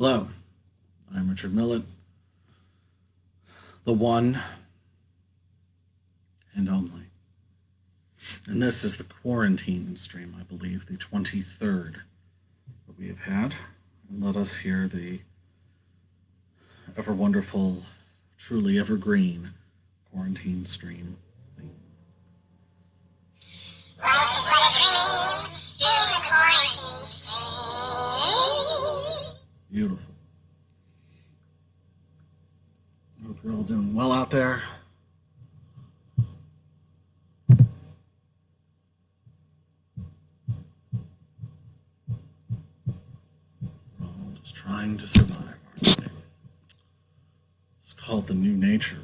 Hello, I'm Richard Millett, the one and only. And this is the quarantine stream, I believe, the 23rd that we have had. And let us hear the ever wonderful, truly evergreen quarantine stream theme. Life is but a dream, being a quarantine stream. Beautiful. I hope you're all doing well out there. We're all just trying to survive, aren't we? It's called the new nature.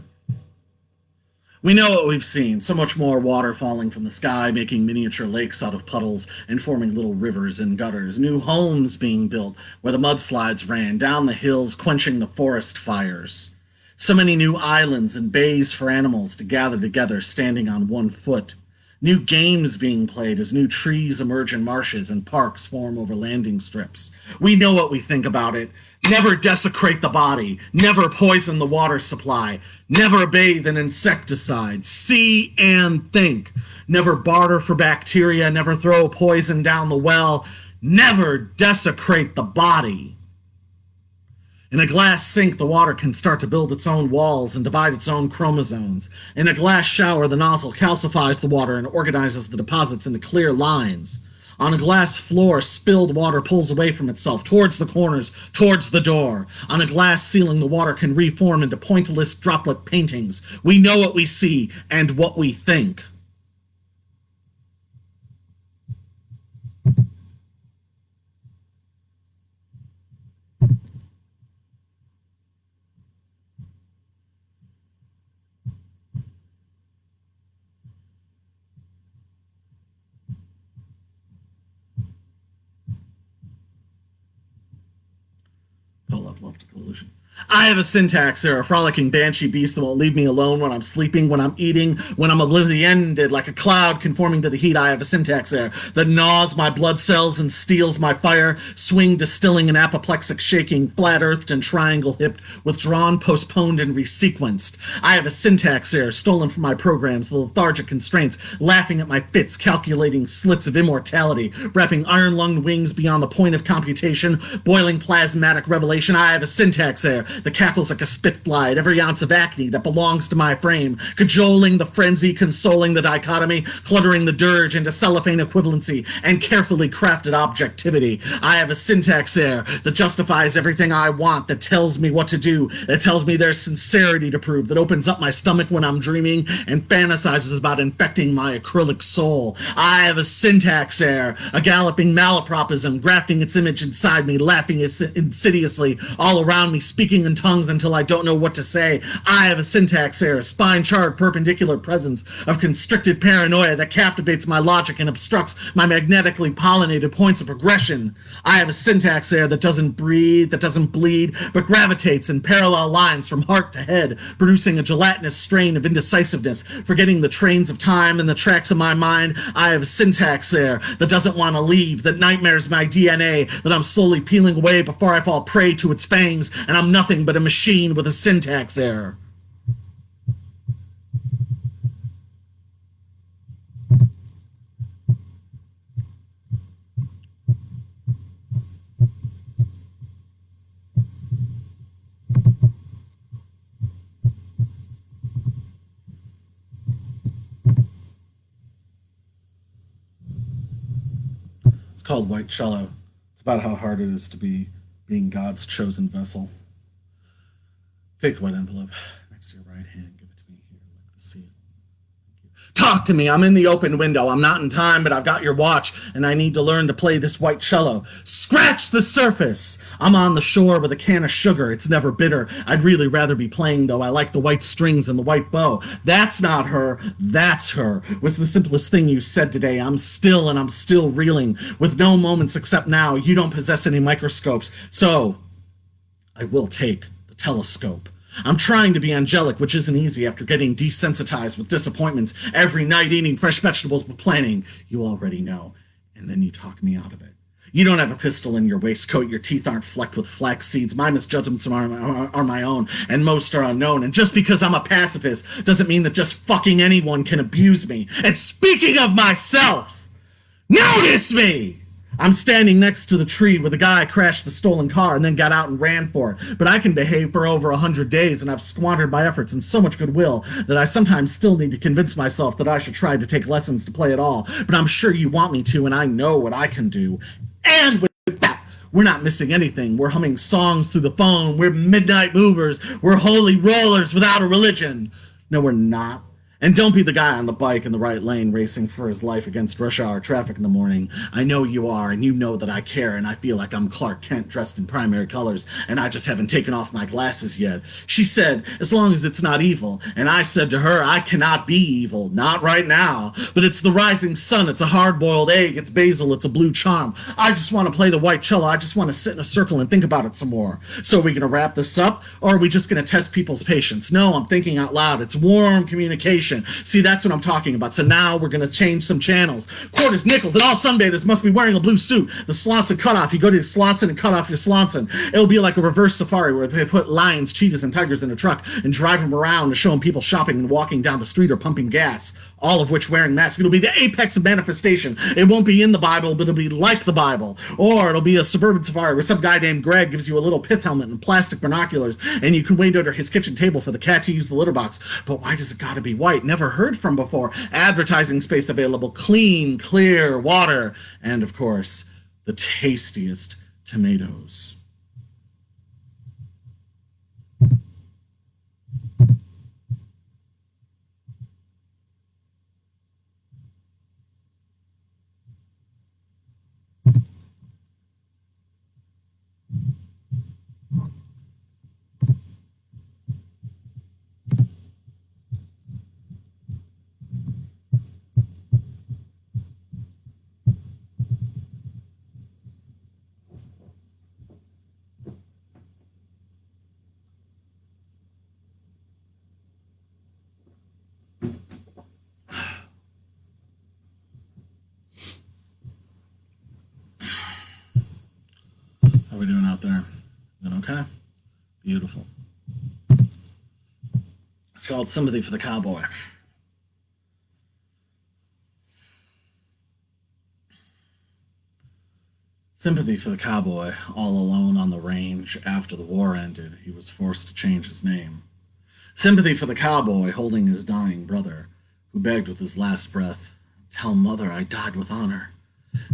We know what we've seen. So much more water falling from the sky, making miniature lakes out of puddles and forming little rivers and gutters. New homes being built where the mudslides ran, down the hills quenching the forest fires. So many new islands and bays for animals to gather together, standing on one foot. New games being played as new trees emerge in marshes and parks form over landing strips. We know what we think about it. Never desecrate the body. Never poison the water supply. Never bathe in insecticide. See and think. Never barter for bacteria. Never throw poison down the well. Never desecrate the body. In a glass sink, the water can start to build its own walls and divide its own chromosomes. In a glass shower, the nozzle calcifies the water and organizes the deposits into clear lines. On a glass floor, spilled water pulls away from itself, towards the corners, towards the door. On a glass ceiling, the water can reform into pointillist droplet paintings. We know what we see and what we think. Epileptical Illusion. I have a syntax error, a frolicking banshee beast that won't leave me alone when I'm sleeping, when I'm eating, when I'm obliviated, like a cloud conforming to the heat. I have a syntax error that gnaws my blood cells and steals my fire, swing distilling and apoplexic shaking, flat-earthed and triangle-hipped, withdrawn, postponed, and resequenced. I have a syntax error stolen from my programs, the lethargic constraints, laughing at my fits, calculating slits of immortality, wrapping iron-lunged wings beyond the point of computation, boiling plasmatic revelation. I have a syntax error that cackles like a spitfly at every ounce of acne that belongs to my frame, cajoling the frenzy, consoling the dichotomy, cluttering the dirge into cellophane equivalency and carefully crafted objectivity. I have a syntax error that justifies everything I want, that tells me what to do, that tells me there's sincerity to prove, that opens up my stomach when I'm dreaming and fantasizes about infecting my acrylic soul. I have a syntax error, a galloping malapropism, grafting its image inside me, laughing insidiously all around me, speaking in tongues until I don't know what to say. I have a syntax error, spine-charred perpendicular presence of constricted paranoia that captivates my logic and obstructs my magnetically pollinated points of progression. I have a syntax error that doesn't breathe, that doesn't bleed, but gravitates in parallel lines from heart to head, producing a gelatinous strain of indecisiveness, forgetting the trains of time and the tracks of my mind. I have a syntax error that doesn't want to leave, that nightmares my DNA, that I'm slowly peeling away before I fall prey to its fangs, and I'm nothing but a machine with a syntax error. It's called White Cello. It's about how hard it is to be being God's chosen vessel. Take the white envelope next to your right hand. Give it to me here, like the seal. Talk to me. I'm in the open window. I'm not in time, but I've got your watch, and I need to learn to play this white cello. Scratch the surface. I'm on the shore with a can of sugar. It's never bitter. I'd really rather be playing, though. I like the white strings and the white bow. That's not her. That's her. Was the simplest thing you said today. I'm still, and I'm still reeling, with no moments except now. You don't possess any microscopes, so I will take the telescope. I'm trying to be angelic, which isn't easy after getting desensitized with disappointments every night, eating fresh vegetables but planning. You already know. And then you talk me out of it. You don't have a pistol in your waistcoat. Your teeth aren't flecked with flax seeds. My misjudgments are my own, and most are unknown. And just because I'm a pacifist doesn't mean that just fucking anyone can abuse me. And speaking of myself, notice me! I'm standing next to the tree where the guy crashed the stolen car and then got out and ran for it. But I can behave for over 100 days, and I've squandered my efforts and so much goodwill that I sometimes still need to convince myself that I should try to take lessons to play at all. But I'm sure you want me to, and I know what I can do. And with that, we're not missing anything. We're humming songs through the phone. We're midnight movers. We're holy rollers without a religion. No, we're not. And don't be the guy on the bike in the right lane racing for his life against rush hour traffic in the morning. I know you are, and you know that I care, and I feel like I'm Clark Kent dressed in primary colors, and I just haven't taken off my glasses yet. She said, as long as it's not evil. And I said to her, I cannot be evil. Not right now. But it's the rising sun. It's a hard-boiled egg. It's basil. It's a blue charm. I just want to play the white cello. I just want to sit in a circle and think about it some more. So are we going to wrap this up, or are we just going to test people's patience? No, I'm thinking out loud. It's warm communication. See, that's what I'm talking about. So now we're going to change some channels. Quarters, nickels, and all sunbathers must be wearing a blue suit. The Slauson cutoff. You go to Slauson and cut off your Slauson. It'll be like a reverse safari where they put lions, cheetahs, and tigers in a truck and drive them around to show them people shopping and walking down the street or pumping gas, all of which wearing masks. It'll be the apex of manifestation. It won't be in the Bible, but it'll be like the Bible. Or it'll be a suburban safari where some guy named Greg gives you a little pith helmet and plastic binoculars, and you can wait under his kitchen table for the cat to use the litter box. But why does it gotta be white? Never heard from before. Advertising space available, clean, clear water, and of course, the tastiest tomatoes. How are we doing out there? Is it okay? Beautiful. It's called Sympathy for the Cowboy. Sympathy for the Cowboy, all alone on the range after the war ended, he was forced to change his name. Sympathy for the Cowboy holding his dying brother, who begged with his last breath, "Tell mother I died with honor."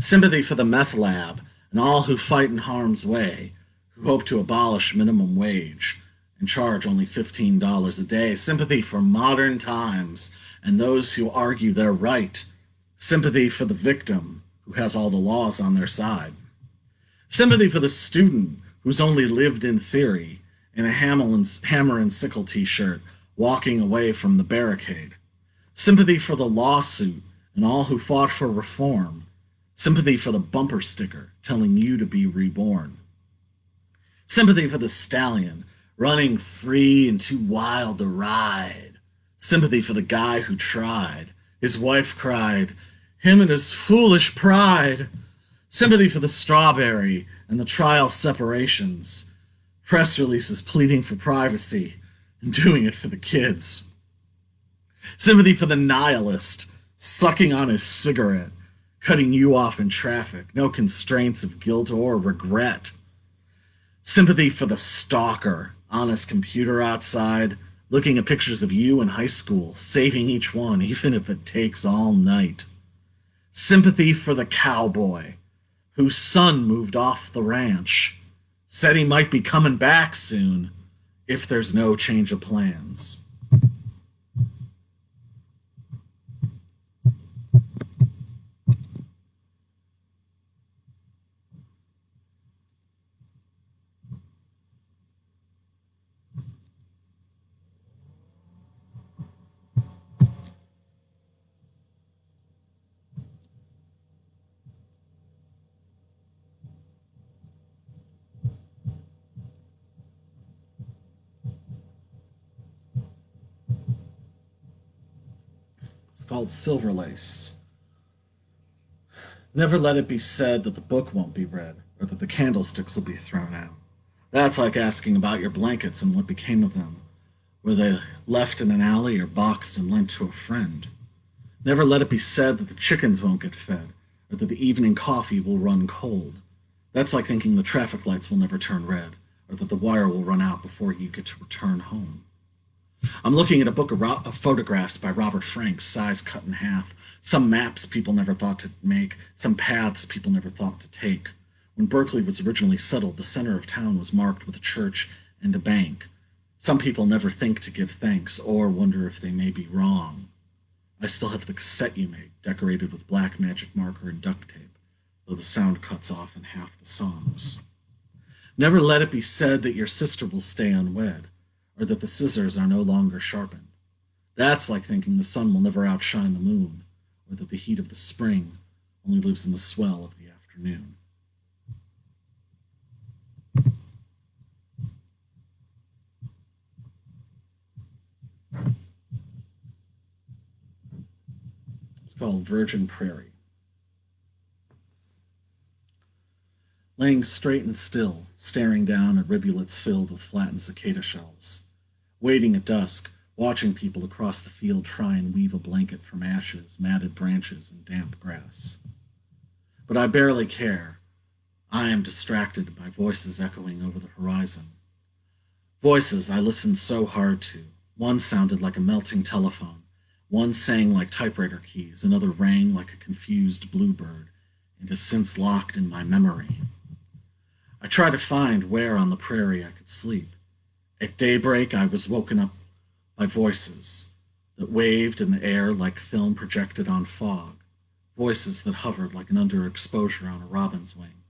Sympathy for the meth lab and all who fight in harm's way, who hope to abolish minimum wage and charge only $15 a day. Sympathy for modern times and those who argue they're right. Sympathy for the victim who has all the laws on their side. Sympathy for the student who's only lived in theory in a hammer and sickle t-shirt, walking away from the barricade. Sympathy for the lawsuit and all who fought for reform. Sympathy for the bumper sticker telling you to be reborn. Sympathy for the stallion running free and too wild to ride. Sympathy for the guy who tried. His wife cried, him and his foolish pride. Sympathy for the strawberry and the trial separations. Press releases pleading for privacy and doing it for the kids. Sympathy for the nihilist sucking on his cigarette, cutting you off in traffic, no constraints of guilt or regret. Sympathy for the stalker on his computer outside, looking at pictures of you in high school, saving each one, even if it takes all night. Sympathy for the cowboy, whose son moved off the ranch, said he might be coming back soon if there's no change of plans. It's called Silver Lace. Never let it be said that the book won't be read, or that the candlesticks will be thrown out. That's like asking about your blankets and what became of them. Were they left in an alley or boxed and lent to a friend? Never let it be said that the chickens won't get fed, or that the evening coffee will run cold. That's like thinking the traffic lights will never turn red, or that the wire will run out before you get to return home. I'm looking at a book of photographs by Robert Frank, size cut in half. Some maps people never thought to make, some paths people never thought to take. When Berkeley was originally settled, the center of town was marked with a church and a bank. Some people never think to give thanks or wonder if they may be wrong. I still have the cassette you made, decorated with black magic marker and duct tape, though the sound cuts off in half the songs. Never let it be said that your sister will stay unwed, or that the scissors are no longer sharpened. That's like thinking the sun will never outshine the moon, or that the heat of the spring only lives in the swell of the afternoon. It's called Virgin Prairie. Laying straight and still, staring down at rivulets filled with flattened cicada shells. Waiting at dusk, watching people across the field try and weave a blanket from ashes, matted branches, and damp grass. But I barely care. I am distracted by voices echoing over the horizon. Voices I listened so hard to. One sounded like a melting telephone. One sang like typewriter keys. Another rang like a confused bluebird, and has since locked in my memory. I tried to find where on the prairie I could sleep. At daybreak, I was woken up by voices that waved in the air like film projected on fog, voices that hovered like an underexposure on a robin's wing.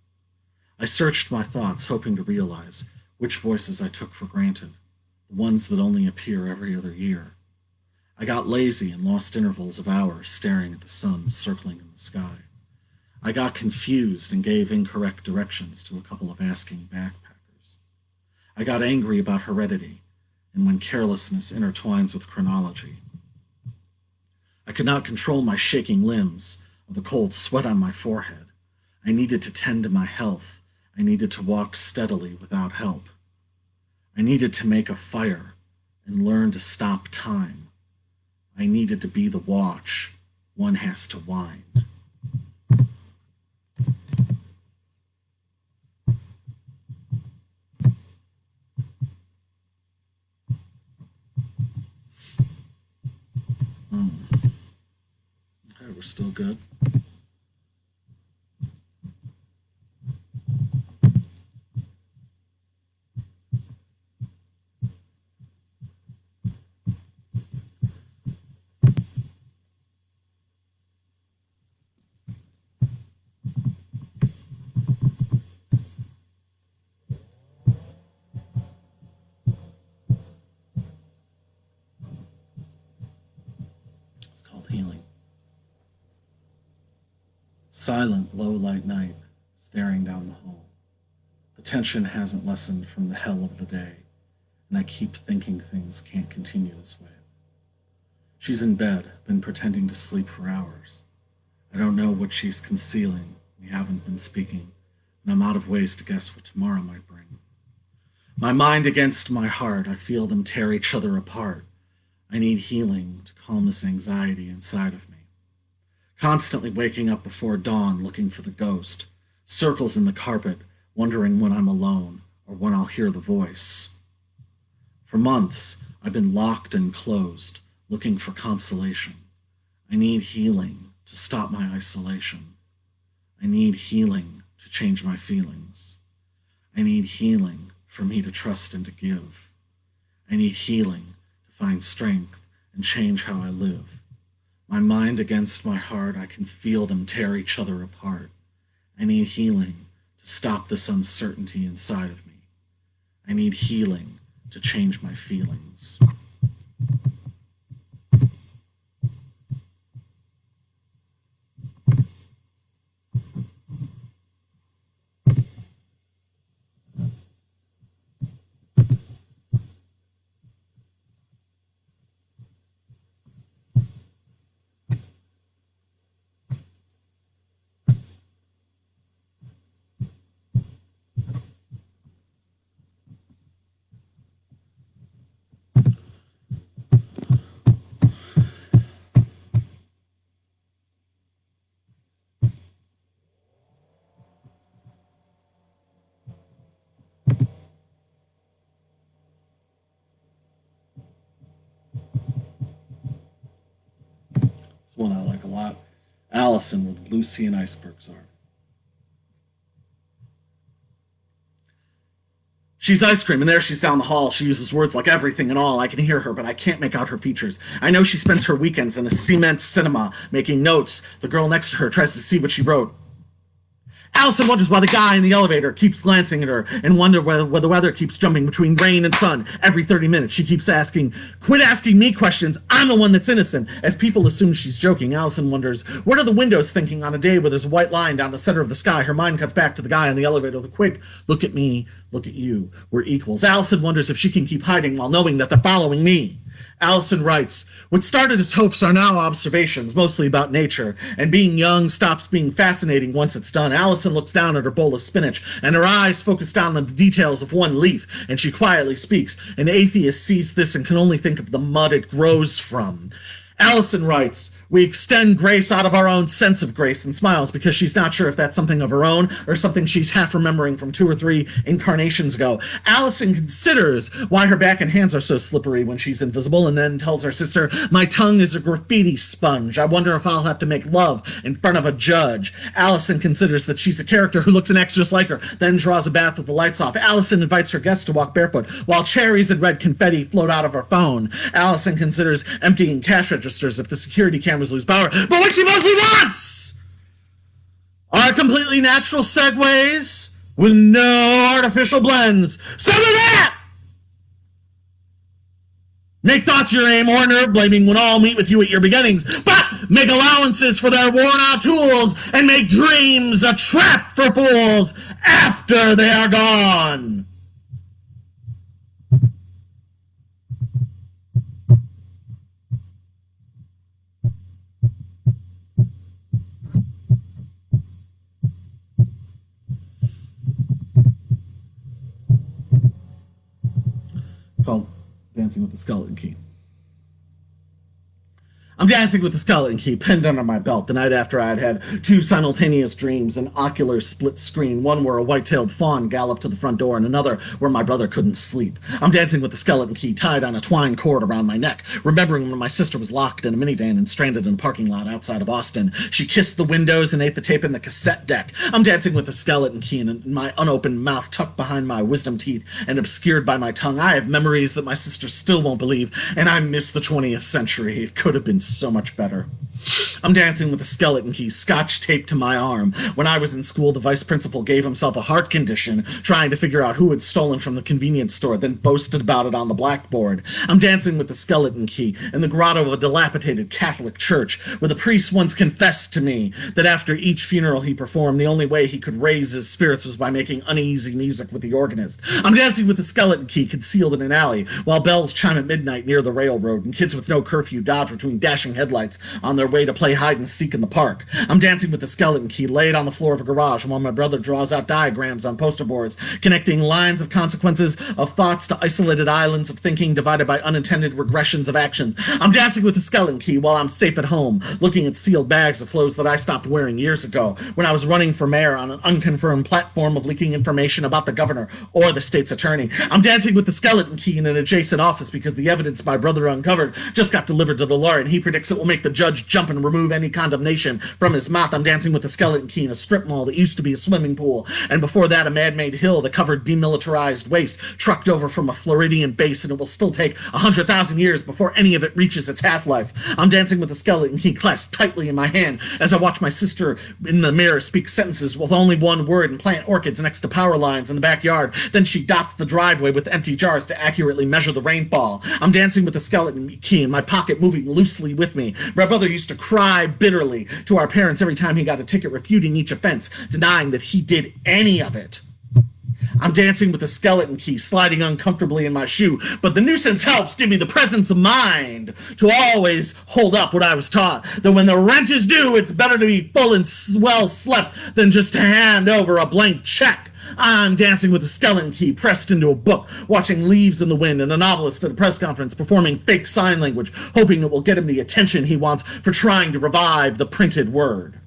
I searched my thoughts, hoping to realize which voices I took for granted, the ones that only appear every other year. I got lazy and lost intervals of hours staring at the sun circling in the sky. I got confused and gave incorrect directions to a couple of asking backpackers. I got angry about heredity and when carelessness intertwines with chronology. I could not control my shaking limbs or the cold sweat on my forehead. I needed to tend to my health. I needed to walk steadily without help. I needed to make a fire and learn to stop time. I needed to be the watch one has to wind. Okay, we're still good. It's called healing. Silent, low-light night, staring down the hall. The tension hasn't lessened from the hell of the day, and I keep thinking things can't continue this way. She's in bed, been pretending to sleep for hours. I don't know what she's concealing. We haven't been speaking, and I'm out of ways to guess what tomorrow might bring. My mind against my heart, I feel them tear each other apart. I need healing to calm this anxiety inside of me. Constantly waking up before dawn looking for the ghost, circles in the carpet, wondering when I'm alone or when I'll hear the voice. For months, I've been locked and closed, looking for consolation. I need healing to stop my isolation. I need healing to change my feelings. I need healing for me to trust and to give. I need healing to find strength and change how I live. My mind against my heart, I can feel them tear each other apart. I need healing to stop this uncertainty inside of me. I need healing to change my feelings. one I like a lot. Allison with Lucy and Icebergs art. She's ice cream, and there she's down the hall. She uses words like everything and all. I can hear her, but I can't make out her features. I know she spends her weekends in a cement cinema, making notes. The girl next to her tries to see what she wrote. Allison wonders why the guy in the elevator keeps glancing at her and wonders why the weather keeps jumping between rain and sun every 30 minutes. She keeps asking, quit asking me questions. I'm the one that's innocent. As people assume she's joking, Allison wonders, what are the windows thinking on a day where there's a white line down the center of the sky? Her mind cuts back to the guy in the elevator. The quick, look at me, look at you. We're equals. Allison wonders if she can keep hiding while knowing that they're following me. Allison writes, what started as hopes are now observations, mostly about nature, and being young stops being fascinating once it's done. Allison looks down at her bowl of spinach, and her eyes focus down on the details of one leaf, and she quietly speaks. An atheist sees this and can only think of the mud it grows from. Allison writes, we extend grace out of our own sense of grace, and smiles because she's not sure if that's something of her own or something she's half remembering from 2 or 3 incarnations ago. Allison considers why her back and hands are so slippery when she's invisible, and then tells her sister, my tongue is a graffiti sponge. I wonder if I'll have to make love in front of a judge. Allison considers that she's a character who looks and acts just like her, then draws a bath with the lights off. Allison invites her guests to walk barefoot while cherries and red confetti float out of her phone. Allison considers emptying cash registers if the security cameras lose power. But what she mostly wants are completely natural segues with no artificial blends. Some of that! Make thoughts your aim or nerve blaming when all meet with you at your beginnings, but make allowances for their worn out tools and make dreams a trap for fools after they are gone. It's called Dancing with the Skeleton Key. I'm dancing with the skeleton key pinned under my belt the night after I had had 2 simultaneous dreams, an ocular split screen, one where a white-tailed fawn galloped to the front door and another where my brother couldn't sleep. I'm dancing with the skeleton key tied on a twine cord around my neck, remembering when my sister was locked in a minivan and stranded in a parking lot outside of Austin. She kissed the windows and ate the tape in the cassette deck. I'm dancing with the skeleton key in my unopened mouth tucked behind my wisdom teeth and obscured by my tongue. I have memories that my sister still won't believe, and I miss the 20th century. It could have been so much better. I'm dancing with a skeleton key scotch taped to my arm. When I was in school, the vice principal gave himself a heart condition trying to figure out who had stolen from the convenience store, then boasted about it on the blackboard. I'm dancing with the skeleton key in the grotto of a dilapidated Catholic church, where the priest once confessed to me that after each funeral he performed, the only way he could raise his spirits was by making uneasy music with the organist. I'm dancing with the skeleton key concealed in an alley, while bells chime at midnight near the railroad, and kids with no curfew dodge between dashing headlights on their way to play hide and seek in the park. I'm dancing with the skeleton key laid on the floor of a garage while my brother draws out diagrams on poster boards, connecting lines of consequences of thoughts to isolated islands of thinking divided by unintended regressions of actions. I'm dancing with the skeleton key while I'm safe at home, looking at sealed bags of clothes that I stopped wearing years ago when I was running for mayor on an unconfirmed platform of leaking information about the governor or the state's attorney. I'm dancing with the skeleton key in an adjacent office because the evidence my brother uncovered just got delivered to the lawyer, and he predicts it will make the judge jump and remove any condemnation from his mouth. I'm dancing with the skeleton key in a strip mall that used to be a swimming pool, and before that a man-made hill that covered demilitarized waste trucked over from a Floridian base, and it will still take 100,000 years before any of it reaches its half-life. I'm dancing with the skeleton key clasped tightly in my hand as I watch my sister in the mirror speak sentences with only one word and plant orchids next to power lines in the backyard. Then she dots the driveway with empty jars to accurately measure the rainfall. I'm dancing with the skeleton key in my pocket, moving loosely with me. My brother used to cry bitterly to our parents every time he got a ticket, refuting each offense, denying that he did any of it. I'm dancing with the skeleton key sliding uncomfortably in my shoe, but the nuisance helps give me the presence of mind to always hold up what I was taught, that when the rent is due, it's better to be full and well slept than just to hand over a blank check. I'm dancing with the skeleton key pressed into a book, watching leaves in the wind and a novelist at a press conference performing fake sign language, hoping it will get him the attention he wants for trying to revive the printed word.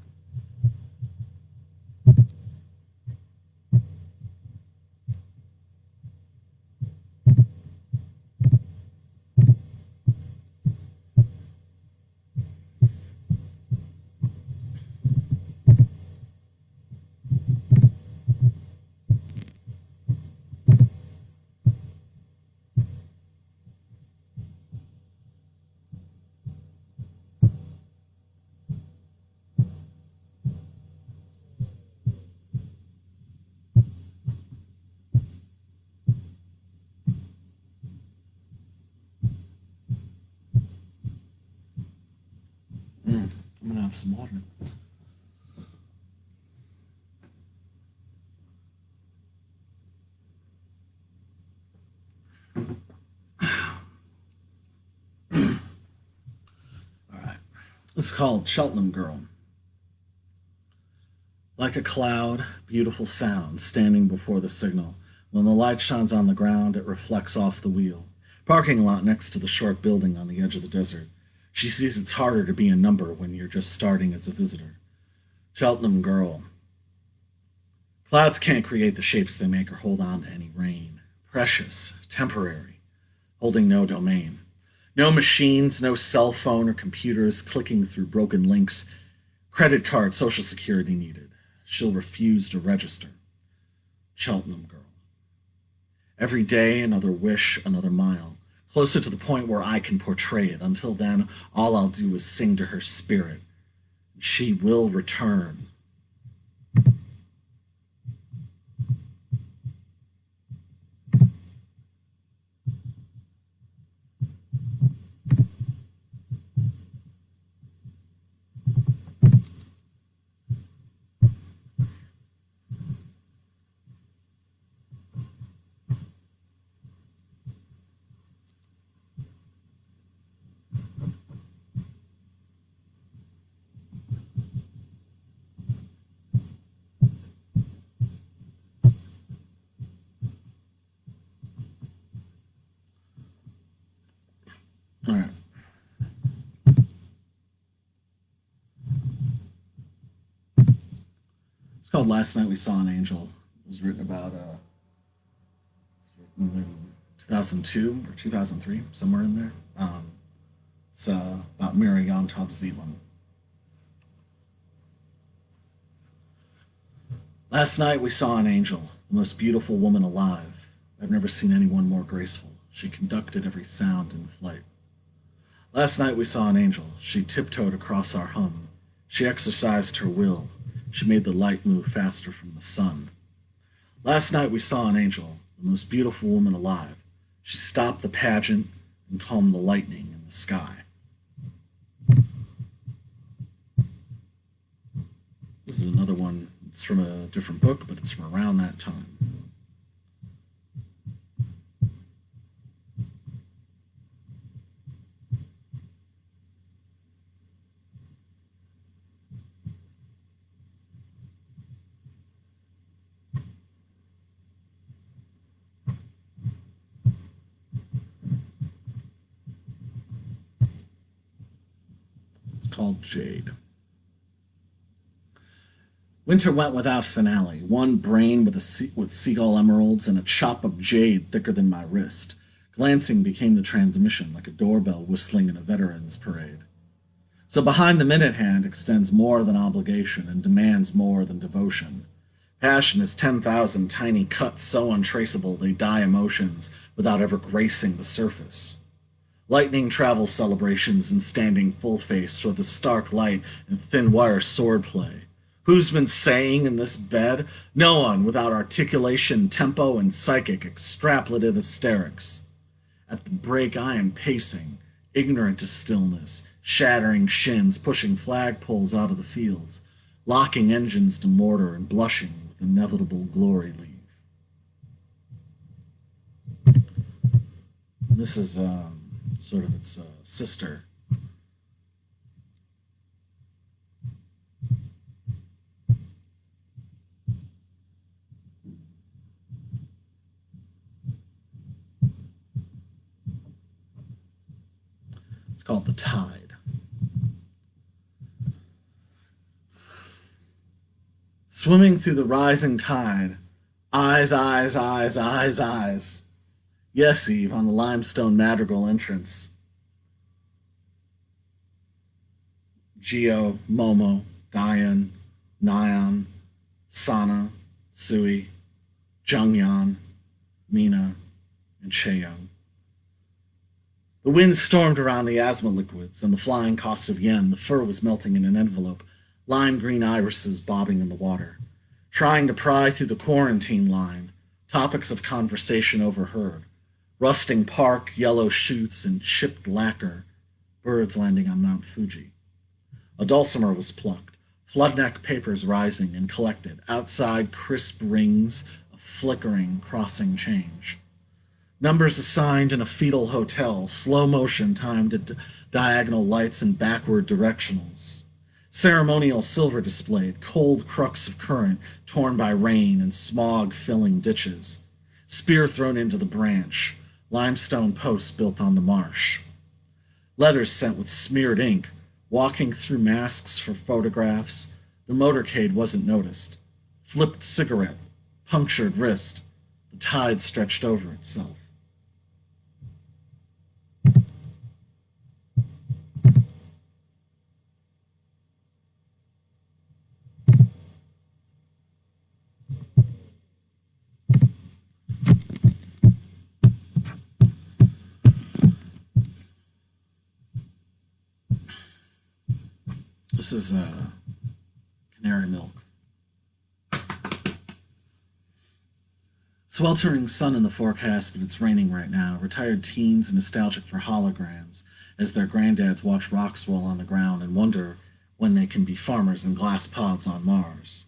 have some water. All right. This is called Cheltenham Girl. Like a cloud, beautiful sound standing before the signal. When the light shines on the ground, it reflects off the wheel. Parking lot next to the short building on the edge of the desert. She sees it's harder to be a number when you're just starting as a visitor. Cheltenham Girl. Clouds can't create the shapes they make or hold on to any rain. Precious, temporary, holding no domain. No machines, no cell phone or computers clicking through broken links. Credit card, social security needed. She'll refuse to register. Cheltenham Girl. Every day, another wish, another mile. Closer to the point where I can portray it. Until then, all I'll do is sing to her spirit. She will return. All right. It's called Last Night We Saw an Angel. It was written about in 2002 or 2003, somewhere in there. It's about Mary Yontov Zeeland. Last night we saw an angel, the most beautiful woman alive. I've never seen anyone more graceful. She conducted every sound in flight. Last night we saw an angel. She tiptoed across our hum. She exercised her will. She made the light move faster from the sun. Last night we saw an angel, the most beautiful woman alive. She stopped the pageant and calmed the lightning in the sky. This is another one. It's from a different book, but it's from around that time. Called Jade. Winter went without finale. One brain with seagull emeralds and a chop of jade thicker than my wrist. Glancing became the transmission, like a doorbell whistling in a veterans parade. So behind the minute hand extends more than obligation and demands more than devotion. Passion is 10,000 tiny cuts so untraceable they dye emotions without ever gracing the surface. Lightning travels celebrations in standing full face or the stark light and thin wire swordplay. Who's been saying in this bed? No one without articulation, tempo, and psychic extrapolative hysterics. At the break I am pacing, ignorant to stillness, shattering shins, pushing flagpoles out of the fields, locking engines to mortar and blushing with inevitable glory leave. This is sort of its sister. It's called The Tide. Swimming through the rising tide, eyes, eyes, eyes, eyes, eyes. Yes, Eve, on the limestone madrigal entrance. Geo, Momo, Diane, Nyan, Sana, Sui, Jungyan, Mina, and Chaeyoung. The wind stormed around the asthma liquids and the flying cost of yen. The fur was melting in an envelope, lime green irises bobbing in the water. Trying to pry through the quarantine line, topics of conversation overheard. Rusting park, yellow chutes, and chipped lacquer, birds landing on Mount Fuji. A dulcimer was plucked, flood-neck papers rising and collected, outside crisp rings of flickering, crossing change. Numbers assigned in a fetal hotel, slow motion timed at diagonal lights and backward directionals. Ceremonial silver displayed, cold crux of current torn by rain and smog-filling ditches. Spear thrown into the branch, limestone posts built on the marsh. Letters sent with smeared ink, walking through masks for photographs. The motorcade wasn't noticed. Flipped cigarette, punctured wrist. The tide stretched over itself. This is Canary Milk. Sweltering sun in the forecast, but it's raining right now. Retired teens nostalgic for holograms as their granddads watch rocks roll on the ground and wonder when they can be farmers in glass pods on Mars.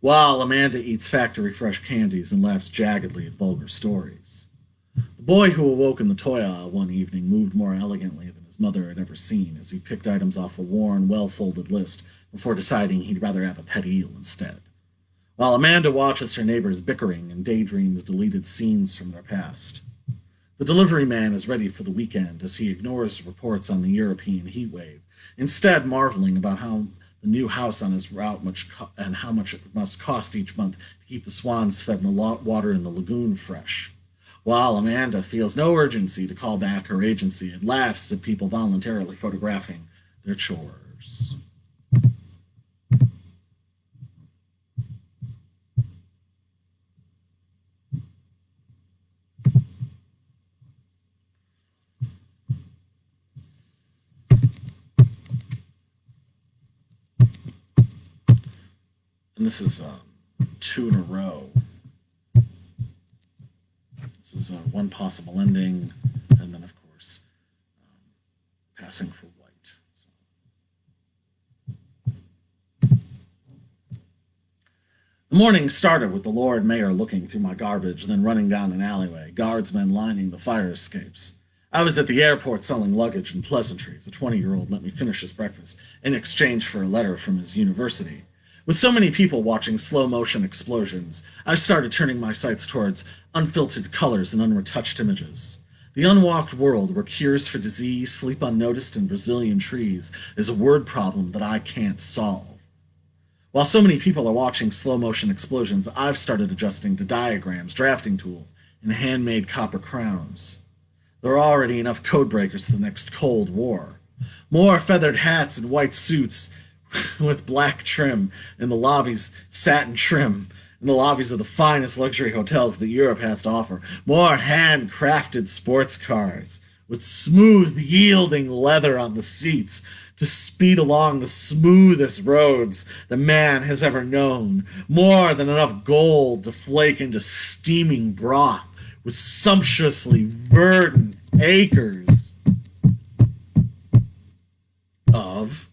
While Amanda eats factory fresh candies and laughs jaggedly at vulgar stories. The boy who awoke in the toy aisle one evening moved more elegantly than his mother had ever seen as he picked items off a worn, well-folded list before deciding he'd rather have a pet eel instead. While Amanda watches her neighbors bickering and daydreams deleted scenes from their past. The delivery man is ready for the weekend as he ignores reports on the European heat wave, instead marveling about how the new house on his route and how much it must cost each month to keep the swans fed and the water in the lagoon fresh. While Amanda feels no urgency to call back her agency and laughs at people voluntarily photographing their chores. And this is two in a row. This is one possible ending, and then, of course, passing for white. So. The morning started with the Lord Mayor looking through my garbage, then running down an alleyway, guardsmen lining the fire escapes. I was at the airport selling luggage and pleasantries. A 20-year-old let me finish his breakfast in exchange for a letter from his university. With so many people watching slow-motion explosions, I started turning my sights towards unfiltered colors and unretouched images. The unwalked world where cures for disease sleep unnoticed in Brazilian trees is a word problem that I can't solve. While so many people are watching slow-motion explosions, I've started adjusting to diagrams, drafting tools, and handmade copper crowns. There are already enough code breakers for the next Cold War. More feathered hats and white suits with black trim in the lobbies, satin trim in the lobbies of the finest luxury hotels that Europe has to offer. More handcrafted sports cars with smooth, yielding leather on the seats to speed along the smoothest roads the man has ever known. More than enough gold to flake into steaming broth with sumptuously verdant acres of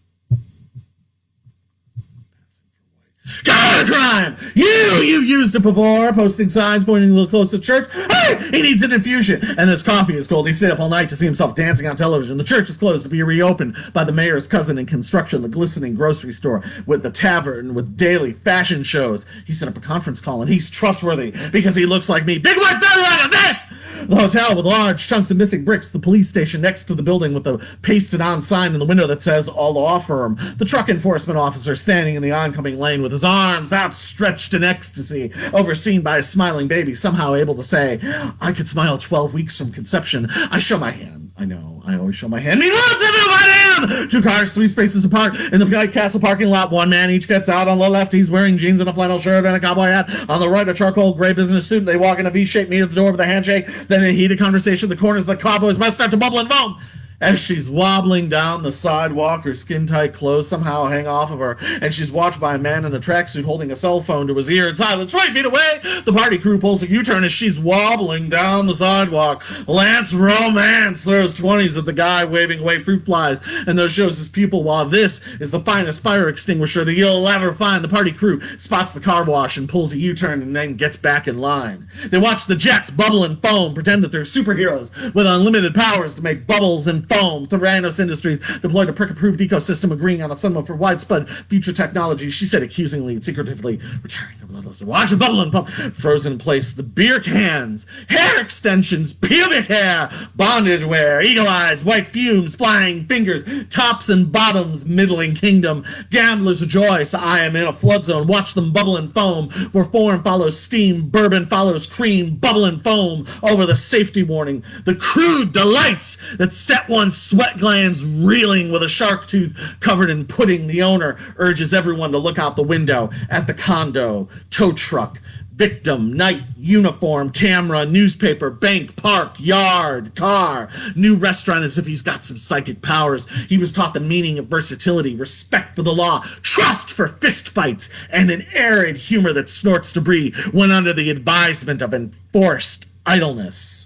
crime! You used it before, posting signs pointing a little close to church. Hey, he needs an infusion. And his coffee is cold. He stayed up all night to see himself dancing on television. The church is closed to be reopened by the mayor's cousin in construction, the glistening grocery store with the tavern with daily fashion shows. He set up a conference call and he's trustworthy because he looks like me. Big white belly like a fish! The hotel with large chunks of missing bricks, the police station next to the building with the pasted-on sign in the window that says, "A law firm," the truck enforcement officer standing in the oncoming lane with his arms outstretched in ecstasy, overseen by a smiling baby, somehow able to say, "I could smile 12 weeks from conception." I show my hand. I know, I always show my hand. Meanwhile, I am! 2 cars, 3 spaces apart, in the White Castle parking lot. One man each gets out. On the left, he's wearing jeans and a flannel shirt and a cowboy hat. On the right, a charcoal gray business suit. They walk in a V-shaped meet at the door with a handshake. Then in a heated conversation, the corners of the cowboy's mouth start to bubble and foam. As she's wobbling down the sidewalk, her skin-tight clothes somehow hang off of her, and she's watched by a man in a tracksuit holding a cell phone to his ear in silence. 20 feet away, the party crew pulls a U-turn as she's wobbling down the sidewalk. Lance Romance throws 20s at the guy waving away fruit flies, and those shows his pupil. While this is the finest fire extinguisher that you'll ever find, the party crew spots the car wash and pulls a U-turn and then gets back in line. They watch the jets bubble and foam, pretend that they're superheroes with unlimited powers to make bubbles and foam. Theranos Industries deployed a prick-approved ecosystem agreeing on a sum for widespread future technology, she said accusingly and secretively, retiring the bloodless. Watch a bubble and foam. Frozen in place, the beer cans, hair extensions, pubic hair, bondage wear, eagle eyes, white fumes, flying fingers, tops and bottoms, middling kingdom. Gamblers rejoice, I am in a flood zone. Watch them bubble and foam, where form follows steam, bourbon follows cream, bubble and foam over the safety warning. The crude delights that set one's sweat glands reeling with a shark tooth covered in pudding. The owner urges everyone to look out the window at the condo, tow truck, victim, night, uniform, camera, newspaper, bank, park, yard, car, new restaurant, as if he's got some psychic powers. He was taught the meaning of versatility, respect for the law, trust for fistfights, and an arid humor that snorts debris when under the advisement of enforced idleness.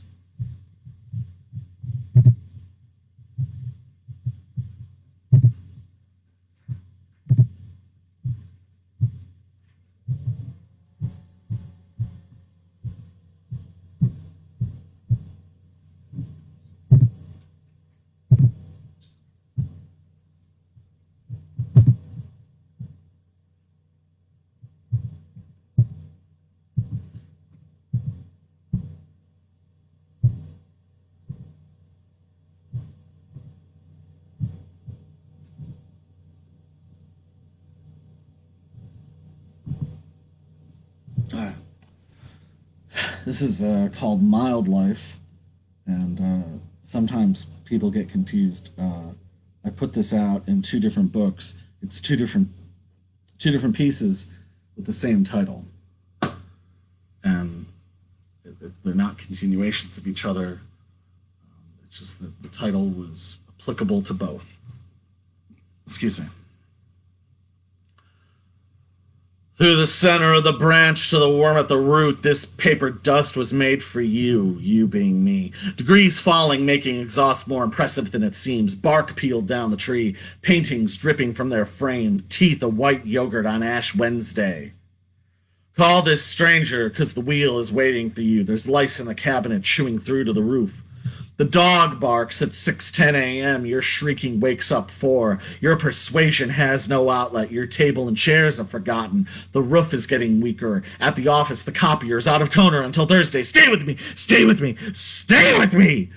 This is called Mild Life, and sometimes people get confused. I put this out in two different books. It's two different pieces with the same title, and they're not continuations of each other. It's just that the title was applicable to both. Excuse me. Through the center of the branch to the worm at the root, this paper dust was made for you, you being me. Degrees falling, making exhaust more impressive than it seems. Bark peeled down the tree, paintings dripping from their frame, teeth of white yogurt on Ash Wednesday. Call this stranger, 'cause the wheel is waiting for you. There's lice in the cabinet chewing through to the roof. The dog barks at 6:10 a.m. Your shrieking wakes up 4. Your persuasion has no outlet. Your table and chairs are forgotten. The roof is getting weaker. At the office, the copier is out of toner until Thursday. Stay with me! Stay with me! Stay with me!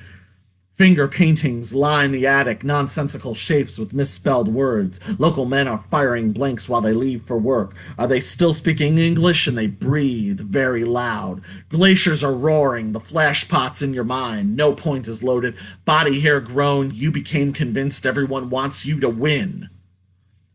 Finger paintings line the attic, nonsensical shapes with misspelled words. Local men are firing blanks while they leave for work. Are they still speaking English? And they breathe very loud. Glaciers are roaring, the flash pots in your mind. No point is loaded. Body hair grown, you became convinced everyone wants you to win.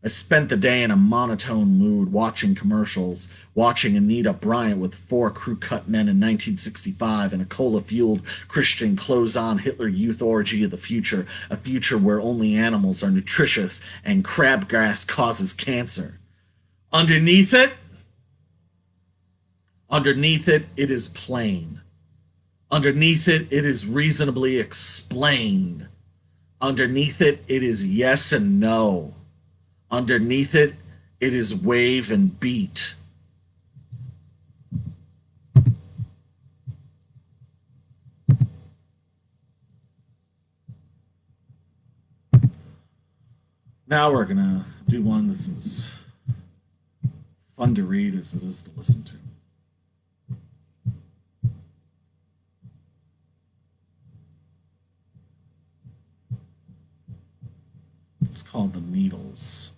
I spent the day in a monotone mood, watching commercials, watching Anita Bryant with 4 crew-cut men in 1965 and a cola-fueled Christian clothes-on Hitler Youth orgy of the future, a future where only animals are nutritious and crabgrass causes cancer. Underneath it, it is plain. Underneath it, it is reasonably explained. Underneath it, it is yes and no. Underneath it, it is wave and beat. Now we're going to do one that's as fun to read as it is to listen to. It's called The Needles.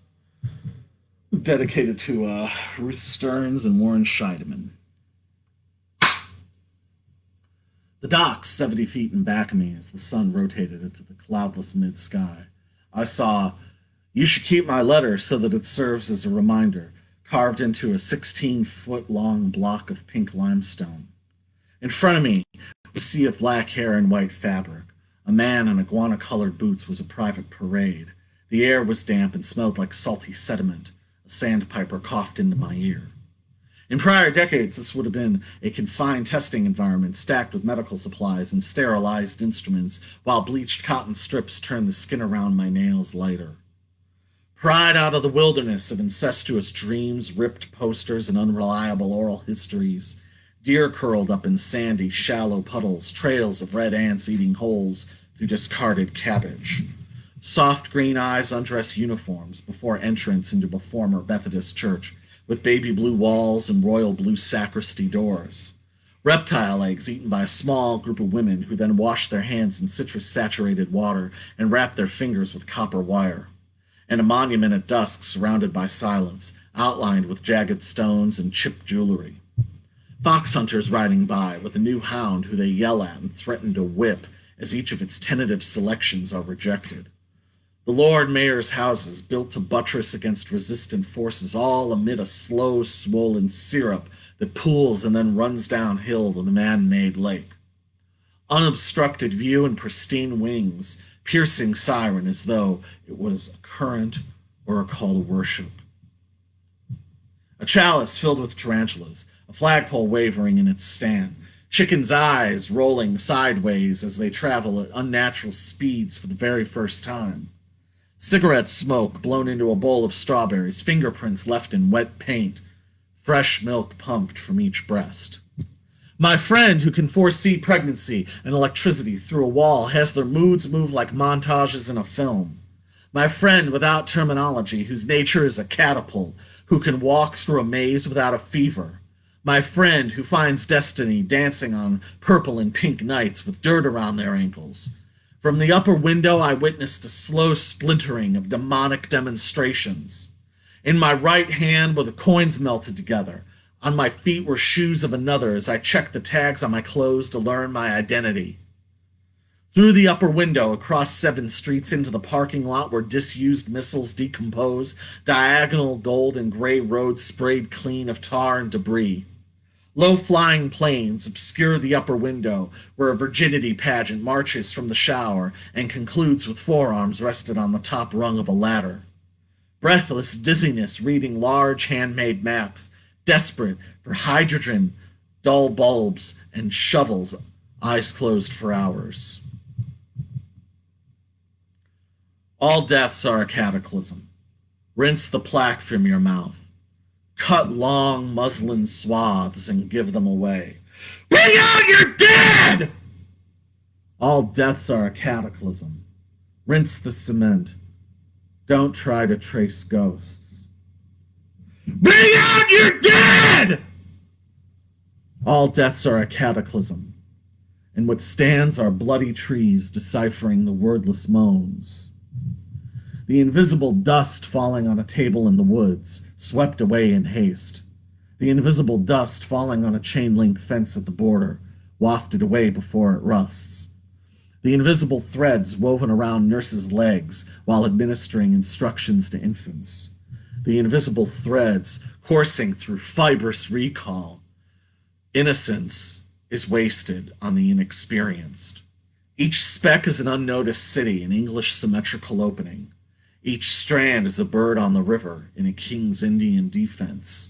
Dedicated to Ruth Stearns and Warren Scheidemann. The docks 70 feet in back of me as the sun rotated into the cloudless mid-sky. I saw, "You should keep my letter so that it serves as a reminder," carved into a 16-foot-long block of pink limestone. In front of me, a sea of black hair and white fabric. A man in iguana-colored boots was a private parade. The air was damp and smelled like salty sediment. A sandpiper coughed into my ear. In prior decades, this would have been a confined testing environment stacked with medical supplies and sterilized instruments, while bleached cotton strips turned the skin around my nails lighter. Pried out of the wilderness of incestuous dreams, ripped posters, and unreliable oral histories, deer curled up in sandy, shallow puddles, trails of red ants eating holes through discarded cabbage. Soft green eyes undress uniforms before entrance into a former Methodist church, with baby blue walls and royal blue sacristy doors. Reptile eggs eaten by a small group of women who then wash their hands in citrus-saturated water and wrap their fingers with copper wire. And a monument at dusk surrounded by silence, outlined with jagged stones and chipped jewelry. Fox hunters riding by with a new hound who they yell at and threaten to whip as each of its tentative selections are rejected. The Lord Mayor's houses built to buttress against resistant forces, all amid a slow, swollen syrup that pools and then runs downhill to the man-made lake. Unobstructed view and pristine wings, piercing siren as though it was a current or a call to worship. A chalice filled with tarantulas, a flagpole wavering in its stand, chickens' eyes rolling sideways as they travel at unnatural speeds for the very first time. Cigarette smoke blown into a bowl of strawberries, fingerprints left in wet paint, fresh milk pumped from each breast. My friend who can foresee pregnancy and electricity through a wall has their moods move like montages in a film. My friend without terminology whose nature is a catapult, who can walk through a maze without a fever. My friend who finds destiny dancing on purple and pink nights with dirt around their ankles. From the upper window, I witnessed a slow splintering of demonic demonstrations. In my right hand were the coins melted together. On my feet were shoes of another as I checked the tags on my clothes to learn my identity. Through the upper window, across 7 streets into the parking lot where disused missiles decompose, diagonal gold and gray roads sprayed clean of tar and debris. Low-flying planes obscure the upper window, where a virginity pageant marches from the shower and concludes with forearms rested on the top rung of a ladder. Breathless dizziness reading large handmade maps, desperate for hydrogen, dull bulbs, and shovels, eyes closed for hours. All deaths are a cataclysm. Rinse the plaque from your mouth. Cut long muslin swaths and give them away. Bring out your dead! All deaths are a cataclysm. Rinse the cement. Don't try to trace ghosts. Bring out your dead! All deaths are a cataclysm. And what stands are bloody trees deciphering the wordless moans. The invisible dust falling on a table in the woods, swept away in haste. The invisible dust falling on a chain-link fence at the border, wafted away before it rusts. The invisible threads woven around nurses' legs while administering instructions to infants. The invisible threads coursing through fibrous recall. Innocence is wasted on the inexperienced. Each speck is an unnoticed city, an English symmetrical opening. Each strand is a bird on the river in a king's Indian defense.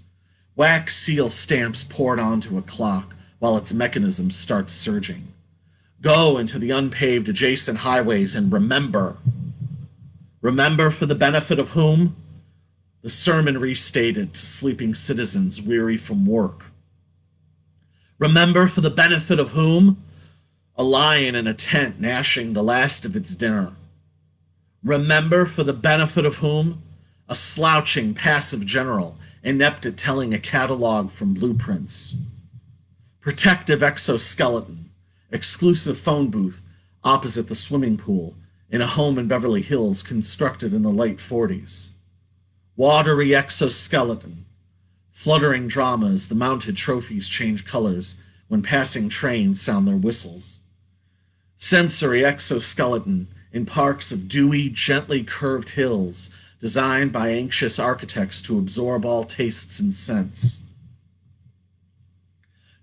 Wax seal stamps poured onto a clock while its mechanism starts surging. Go into the unpaved adjacent highways and remember. Remember for the benefit of whom? The sermon restated to sleeping citizens weary from work. Remember for the benefit of whom? A lion in a tent gnashing the last of its dinner. Remember for the benefit of whom? A slouching, passive general, inept at telling a catalog from blueprints. Protective exoskeleton, exclusive phone booth opposite the swimming pool in a home in Beverly Hills constructed in the late 40s. Watery exoskeleton, fluttering drama as the mounted trophies change colors when passing trains sound their whistles. Sensory exoskeleton, in parks of dewy, gently curved hills, designed by anxious architects to absorb all tastes and scents.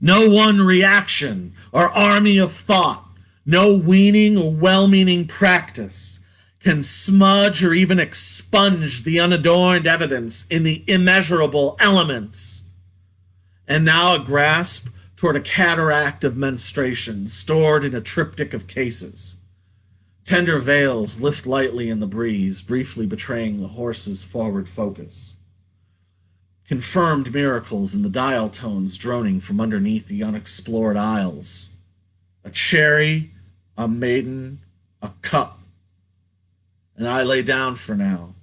No one reaction or army of thought, No weaning or well-meaning practice can smudge or even expunge the unadorned evidence in the immeasurable elements. And now a grasp toward a cataract of menstruation stored in a triptych of cases. Tender veils lift lightly in the breeze, briefly betraying the horse's forward focus. Confirmed miracles in the dial tones droning from underneath the unexplored aisles. A cherry, a maiden, a cup. And I lay down for now,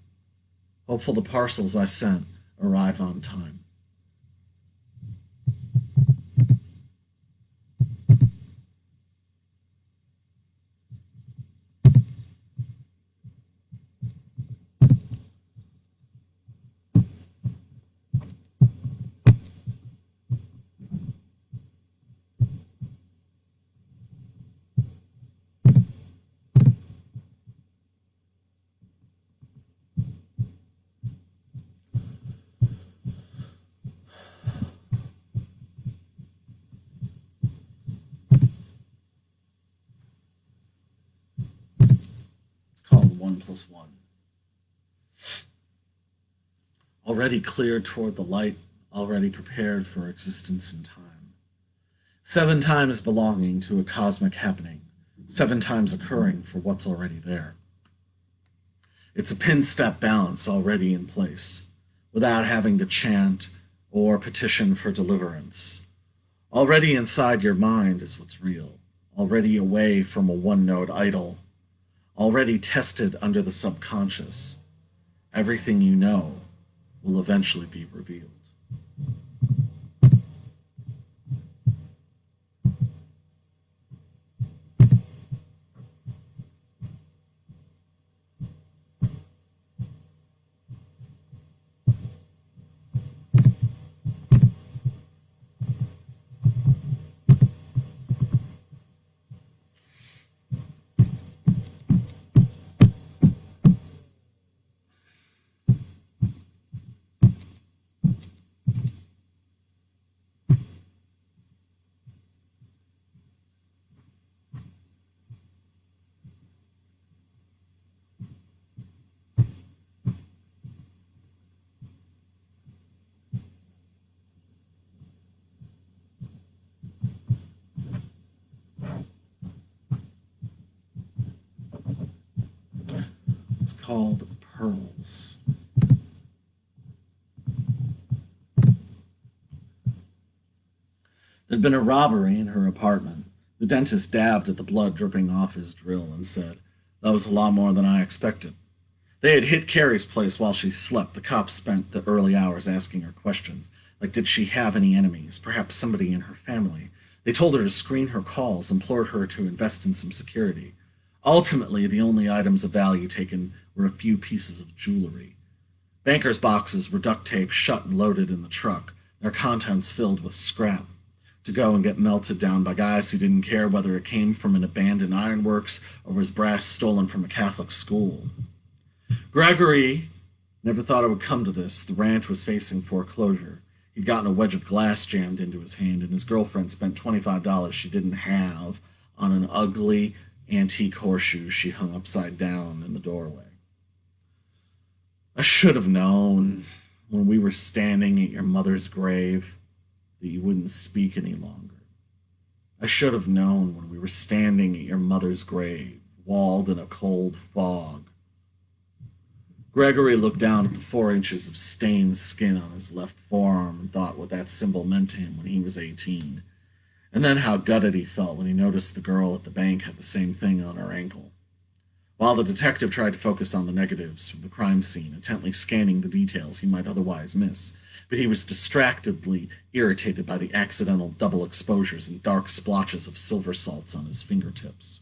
hopeful the parcels I sent arrive on time. Called 1+1. Already cleared toward the light, already prepared for existence in time. 7 times belonging to a cosmic happening, 7 times occurring for what's already there. It's a pin-step balance already in place, without having to chant or petition for deliverance. Already inside your mind is what's real, already away from a one-note idol, already tested under the subconscious. Everything you know will eventually be revealed. Called Pearls. There'd been a robbery in her apartment. The dentist dabbed at the blood dripping off his drill and said, "That was a lot more than I expected." They had hit Carrie's place while she slept. The cops spent the early hours asking her questions, like did she have any enemies, perhaps somebody in her family. They told her to screen her calls, implored her to invest in some security. Ultimately, the only items of value taken were a few pieces of jewelry. Bankers' boxes were duct taped shut and loaded in the truck, their contents filled with scrap, to go and get melted down by guys who didn't care whether it came from an abandoned ironworks or was brass stolen from a Catholic school. Gregory never thought it would come to this. The ranch was facing foreclosure. He'd gotten a wedge of glass jammed into his hand, and his girlfriend spent $25 she didn't have on an ugly antique horseshoe she hung upside down in the doorway. I should have known when we were standing at your mother's grave that you wouldn't speak any longer. I should have known when we were standing at your mother's grave, walled in a cold fog. Gregory looked down at the 4 inches of stained skin on his left forearm and thought what that symbol meant to him when he was 18. And then how gutted he felt when he noticed the girl at the bank had the same thing on her ankle. While the detective tried to focus on the negatives from the crime scene, intently scanning the details he might otherwise miss, but he was distractedly irritated by the accidental double exposures and dark splotches of silver salts on his fingertips.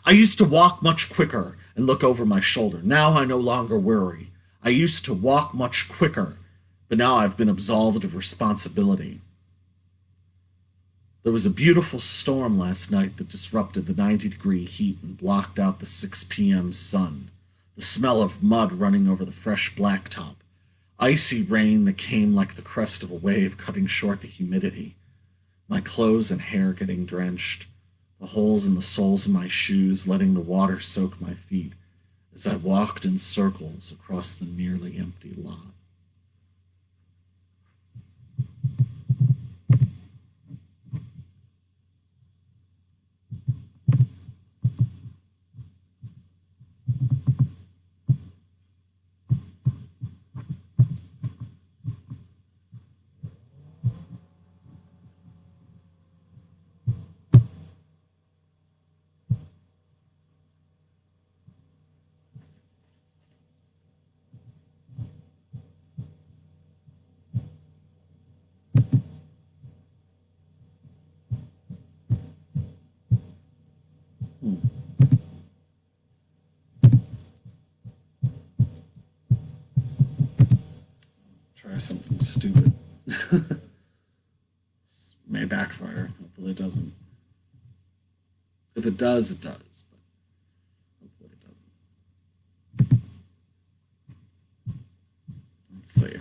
I used to walk much quicker and look over my shoulder. Now I no longer worry. I used to walk much quicker, but now I've been absolved of responsibility. There was a beautiful storm last night that disrupted the 90-degree heat and blocked out the 6 p.m. sun. The smell of mud running over the fresh blacktop. Icy rain that came like the crest of a wave, cutting short the humidity. My clothes and hair getting drenched. the holes in the soles of my shoes letting the water soak my feet as I walked in circles across the nearly empty lot. Try something stupid. May backfire. Hopefully it doesn't. If it does, it does. But hopefully it doesn't. Let's see.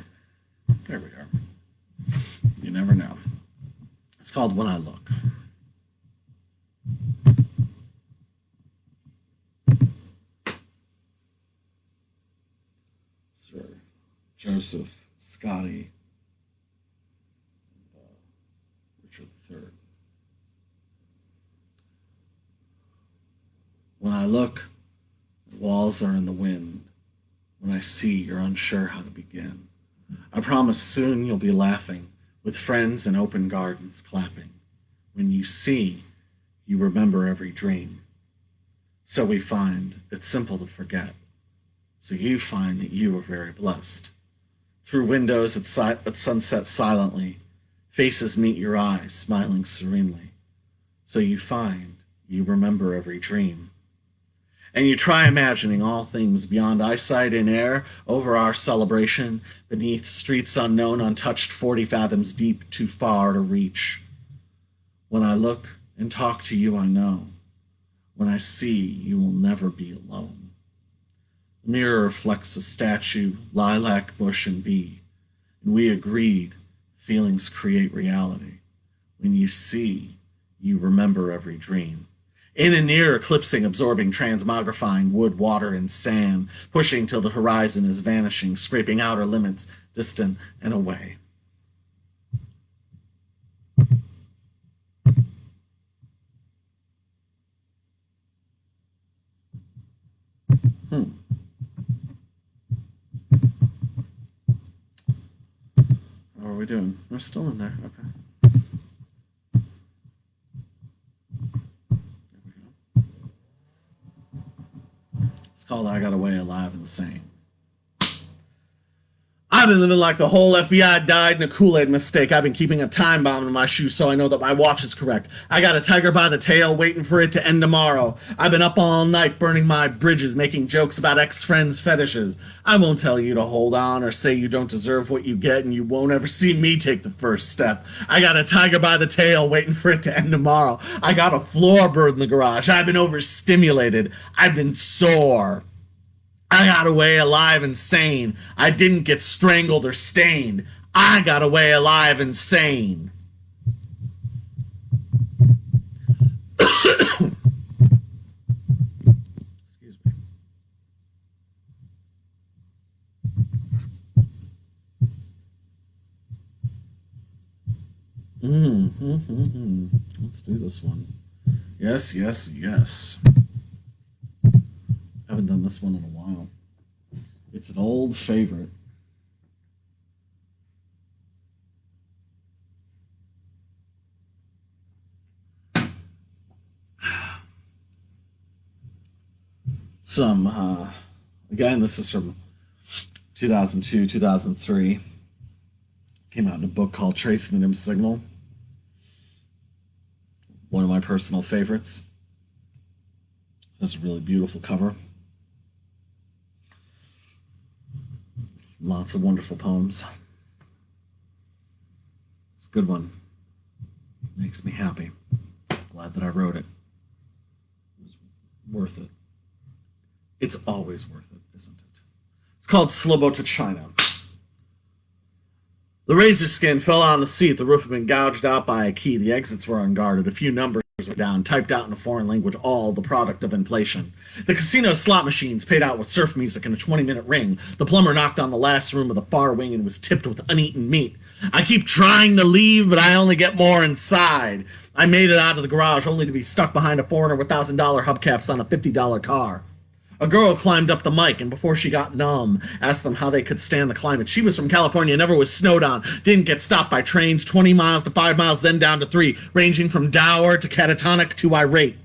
There we are. You never know. It's called When I Look. Sir Joseph Scotty Richard III. When I look, the walls are in the wind. When I see, you're unsure how to begin. I promise soon you'll be laughing, with friends in open gardens clapping. When you see, you remember every dream. So we find it's simple to forget. So you find that you are very blessed. Through windows at sunset silently, faces meet your eyes, smiling serenely. So you find you remember every dream. And you try imagining all things beyond eyesight in air, over our celebration, beneath streets unknown, untouched 40 fathoms deep, too far to reach. When I look and talk to you, I know. When I see, you will never be alone. The mirror reflects a statue, lilac, bush, and bee. And we agreed, feelings create reality. When you see, you remember every dream. In and near, eclipsing, absorbing, transmogrifying wood, water, and sand, pushing till the horizon is vanishing, scraping outer limits, distant and away. How are we doing? We're still in there. Okay. Called I Got Away Alive and Sane. I've been living like the whole FBI died in a Kool-Aid mistake. I've been keeping a time bomb in my shoe so I know that my watch is correct. I got a tiger by the tail waiting for it to end tomorrow. I've been up all night burning my bridges, making jokes about ex-friends' fetishes. I won't tell you to hold on or say you don't deserve what you get, and you won't ever see me take the first step. I got a tiger by the tail waiting for it to end tomorrow. I got a floorboard in the garage. I've been overstimulated. I've been sore. I got away alive and sane. I didn't get strangled or stained. I got away alive and sane. Excuse me. Let's do this one. Yes, yes, yes. Haven't done this one in a while. It's an old favorite. Again, this is from 2002, 2003. Came out in a book called Tracing the Dim Signal. One of my personal favorites. Has a really beautiful cover. Lots of wonderful poems. It's a good one. Makes me happy. Glad that I wrote it. It was worth it. It's always worth it, isn't it? It's called Slow Boat to China. The razor skin fell on the seat. The roof had been gouged out by a key. The exits were unguarded. A few numbers were down, typed out in a foreign language, all the product of inflation. The casino slot machines paid out with surf music in a 20-minute ring. The plumber knocked on the last room of the far wing and was tipped with uneaten meat. I keep trying to leave, but I only get more inside. I made it out of the garage only to be stuck behind a foreigner with $1,000 hubcaps on a $50 car. A girl climbed up the mic, and before she got numb, asked them how they could stand the climate. She was from California, never was snowed on, didn't get stopped by trains 20 miles to 5 miles, then down to 3, ranging from dour to catatonic to irate.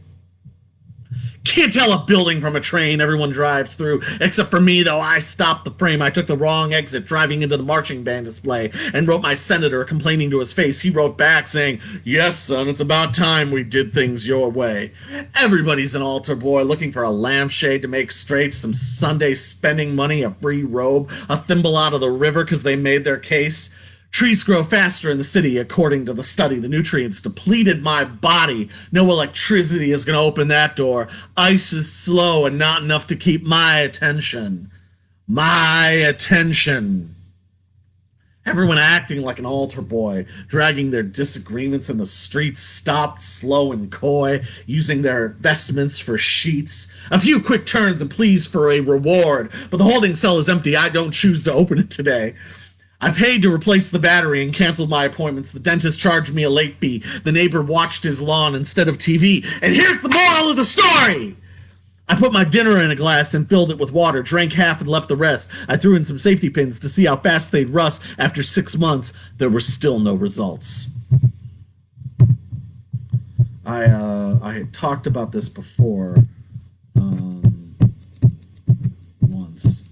Can't tell a building from a train everyone drives through, except for me, though. I stopped the frame. I took the wrong exit, driving into the marching band display, and wrote my senator complaining to his face. He wrote back saying, "Yes, son, it's about time we did things your way." Everybody's an altar boy looking for a lampshade to make straight, some Sunday spending money, a free robe, a thimble out of the river because they made their case. Trees grow faster in the city, according to the study. The nutrients depleted my body. No electricity is going to open that door. Ice is slow and not enough to keep my attention. My attention. Everyone acting like an altar boy, dragging their disagreements in the streets, stopped, slow and coy, using their vestments for sheets. A few quick turns and pleas for a reward, but the holding cell is empty. I don't choose to open it today. I paid to replace the battery and canceled my appointments. The dentist charged me a late fee. The neighbor watched his lawn instead of TV. And here's the moral of the story! I put my dinner in a glass and filled it with water, drank half and left the rest. I threw in some safety pins to see how fast they'd rust. After 6 months, there were still no results. I had talked about this before once.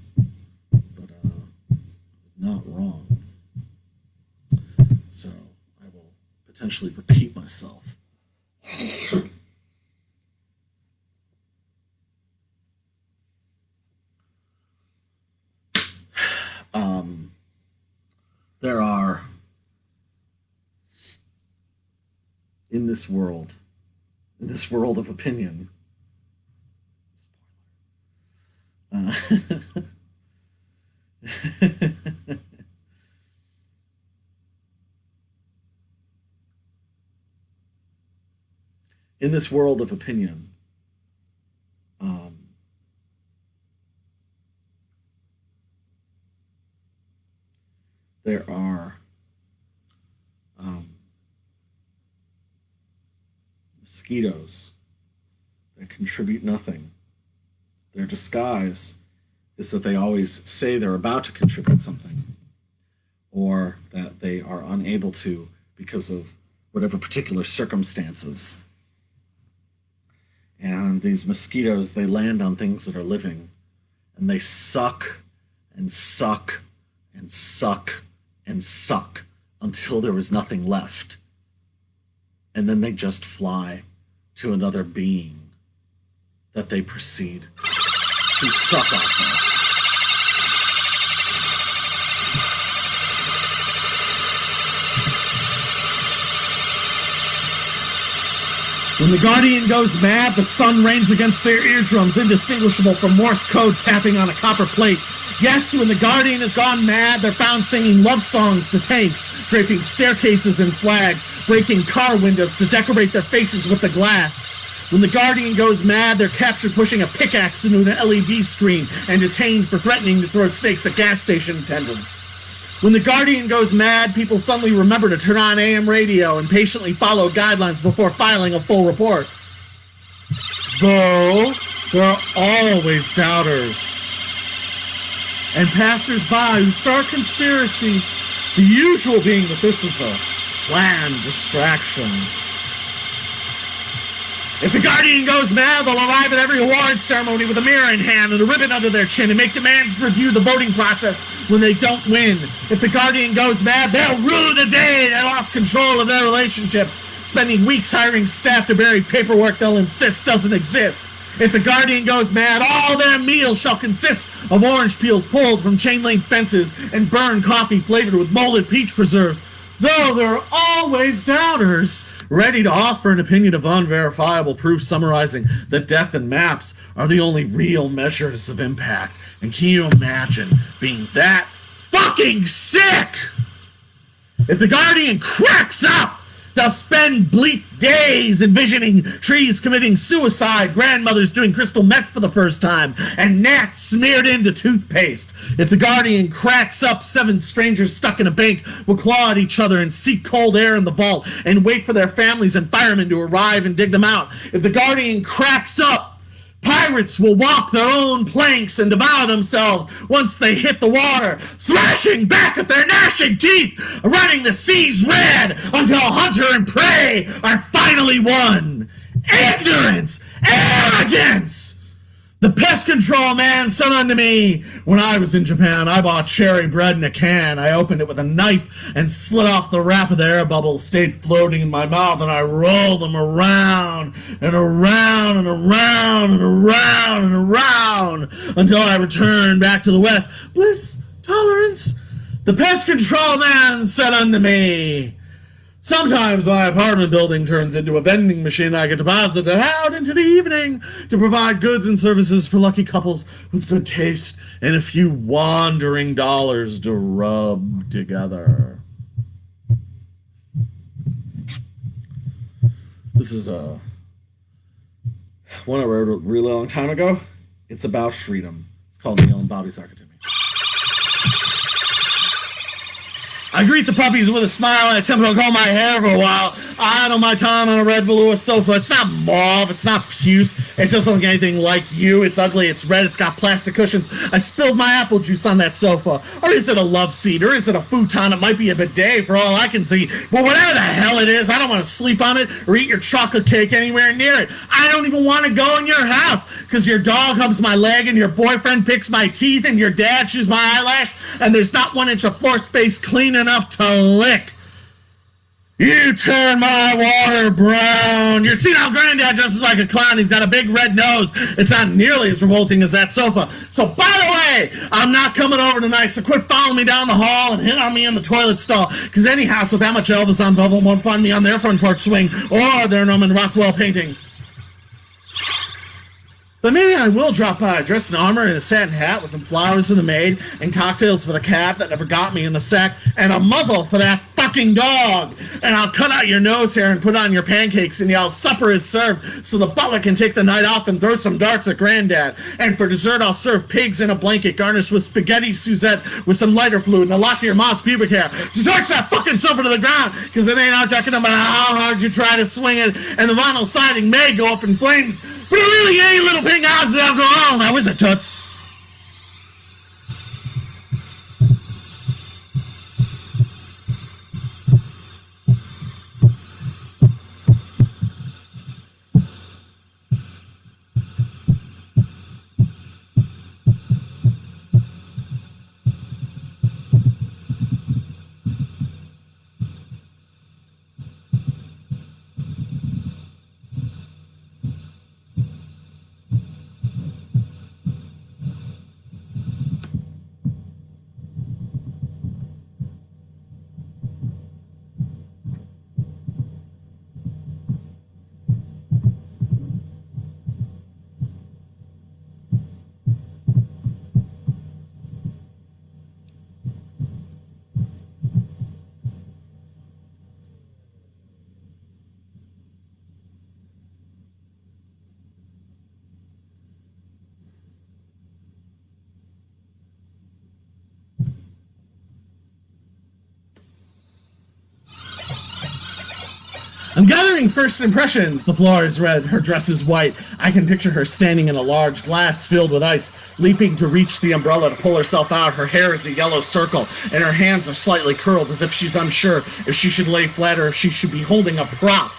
Not wrong. So I will potentially repeat myself. There are, in this world of opinion, in this world of opinion, there are mosquitoes that contribute nothing. Their disguise is that they always say they're about to contribute something, or that they are unable to because of whatever particular circumstances. And these mosquitoes, they land on things that are living, and they suck and suck and suck and suck until there is nothing left. And then they just fly to another being that they proceed to suck off of. When the Guardian goes mad, the sun rains against their eardrums, indistinguishable from Morse code tapping on a copper plate. Yes, when the Guardian has gone mad, they're found singing love songs to tanks, draping staircases in flags, breaking car windows to decorate their faces with the glass. When the Guardian goes mad, they're captured pushing a pickaxe into an LED screen and detained for threatening to throw snakes at gas station attendants. When the Guardian goes mad, people suddenly remember to turn on AM radio and patiently follow guidelines before filing a full report. Though, there are always doubters. And passers-by who start conspiracies, the usual being that this was a planned distraction. If the Guardian goes mad, they'll arrive at every awards ceremony with a mirror in hand and a ribbon under their chin and make demands to review the voting process when they don't win. If the Guardian goes mad, they'll rue the day they lost control of their relationships, spending weeks hiring staff to bury paperwork they'll insist doesn't exist. If the Guardian goes mad, all their meals shall consist of orange peels pulled from chain-link fences and burned coffee flavored with molded peach preserves. Though there are always doubters, ready to offer an opinion of unverifiable proof summarizing that death and maps are the only real measures of impact. And can you imagine being that fucking sick? If the Guardian cracks up, the They'll spend bleak days envisioning trees committing suicide, grandmothers doing crystal meth for the first time, and gnats smeared into toothpaste. If the Guardian cracks up, 7 strangers stuck in a bank will claw at each other and seek cold air in the vault and wait for their families and firemen to arrive and dig them out. If the Guardian cracks up, pirates will walk their own planks and devour themselves once they hit the water, thrashing back at their gnashing teeth, running the seas red until hunter and prey are finally won. Ignorance! Arrogance! The pest control man said unto me, when I was in Japan, I bought cherry bread in a can. I opened it with a knife and slit off the wrap of the air bubble, stayed floating in my mouth, and I rolled them around and around and around and around and around until I returned back to the West. Bliss, tolerance. The pest control man said unto me, sometimes my apartment building turns into a vending machine I get deposited out into the evening to provide goods and services for lucky couples with good taste and a few wandering dollars to rub together. This is one I wrote a really long time ago. It's about freedom. It's called Neil and Bobby Suck It To Me. I greet the puppies with a smile and attempt to comb my hair for a while. I idle my time on a red velour sofa. It's not mauve, it's not puce. It doesn't look anything like you. It's ugly, it's red, it's got plastic cushions. I spilled my apple juice on that sofa. Or is it a love seat? Or is it a futon? It might be a bidet for all I can see. But whatever the hell it is, I don't want to sleep on it or eat your chocolate cake anywhere near it. I don't even want to go in your house because your dog humps my leg and your boyfriend picks my teeth and your dad chews my eyelash and there's not 1 inch of floor space clean enough to lick. You turn my water brown. Your senile granddad dresses like a clown. He's got a big red nose. It's not nearly as revolting as that sofa. So, by the way, I'm not coming over tonight, so quit following me down the hall and hit on me in the toilet stall. Because any house with that much Elvis on velvet won't find me on their front porch swing or their Norman Rockwell painting. But maybe I will drop by, dressed in armor and a satin hat with some flowers for the maid and cocktails for the cat that never got me in the sack and a muzzle for that fucking dog. And I'll cut out your nose hair and put on your pancakes and yell, supper is served, so the butler can take the night off and throw some darts at Granddad. And for dessert, I'll serve pigs in a blanket garnished with spaghetti Suzette with some lighter fluid and a lock of your mom's pubic hair to torch that fucking sofa to the ground, because it ain't out talking about how hard you try to swing it, and the vinyl siding may go up in flames. But it really ain't little pink odds after all, now is it, Toots? I'm gathering first impressions. The floor is red, her dress is white. I can picture her standing in a large glass filled with ice, leaping to reach the umbrella to pull herself out. Her hair is a yellow circle, and her hands are slightly curled as if she's unsure if she should lay flat or if she should be holding a prop.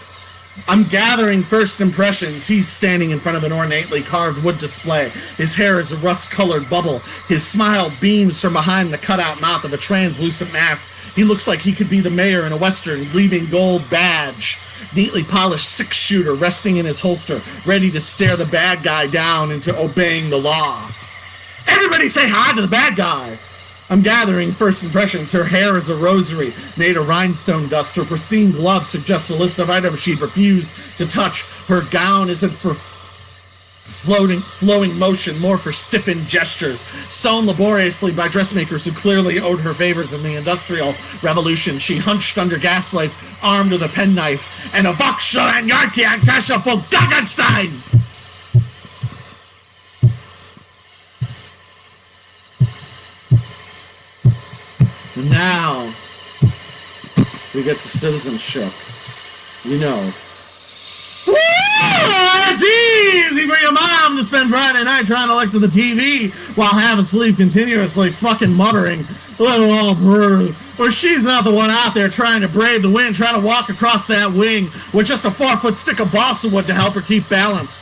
I'm gathering first impressions. He's standing in front of an ornately carved wood display. His hair is a rust-colored bubble. His smile beams from behind the cutout mouth of a translucent mask. He looks like he could be the mayor in a western, gleaming gold badge. Neatly polished six-shooter resting in his holster, ready to stare the bad guy down into obeying the law. Everybody say hi to the bad guy! I'm gathering first impressions. Her hair is a rosary, made of rhinestone dust. Her pristine gloves suggest a list of items she'd refuse to touch. Her gown isn't for flowing motion, more for stiffened gestures, sewn laboriously by dressmakers who clearly owed her favors in the Industrial Revolution. She hunched under gaslights, armed with a penknife, and a Boxer Yankee and Kasha for Guggenstein! Now, we get to Citizenship. You know. Woo! It's easy for your mom to spend Friday night trying to look to the TV while having sleep continuously fucking muttering, let it all brew. Or she's not the one out there trying to brave the wind, trying to walk across that wing with just a 4-foot stick of balsa wood to help her keep balance.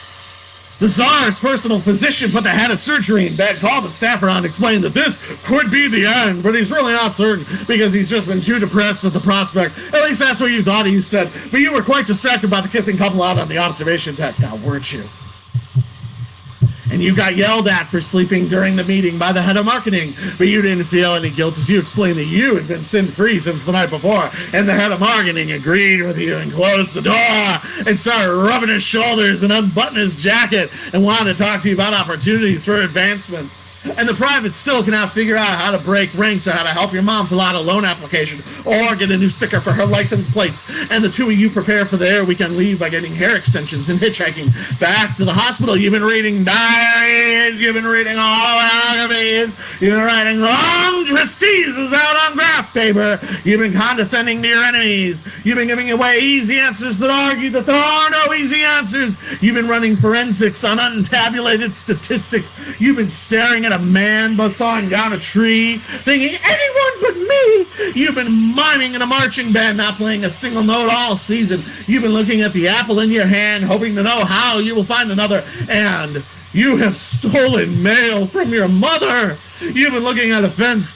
The Tsar's personal physician put the head of surgery in bed, called the staff around, explained that this could be the end, but he's really not certain because he's just been too depressed at the prospect. At least that's what you thought, you said. But you were quite distracted by the kissing couple out on the observation deck now, weren't you? And you got yelled at for sleeping during the meeting by the head of marketing, but you didn't feel any guilt as you explained that you had been sin-free since the night before, and the head of marketing agreed with you and closed the door and started rubbing his shoulders and unbuttoning his jacket and wanted to talk to you about opportunities for advancement. And the private still cannot figure out how to break ranks or how to help your mom fill out a loan application or get a new sticker for her license plates. And the two of you prepare for their weekend leave by getting hair extensions and hitchhiking back to the hospital. You've been reading diaries, you've been reading autobiographies, you've been writing long treatises out on graph paper, you've been condescending to your enemies, you've been giving away easy answers that argue that there are no easy answers, you've been running forensics on untabulated statistics, you've been staring at a man sawing down a tree, thinking anyone but me. You've been miming in a marching band, not playing a single note all season. You've been looking at the apple in your hand, hoping to know how you will find another. And you have stolen mail from your mother. You've been looking at a fence.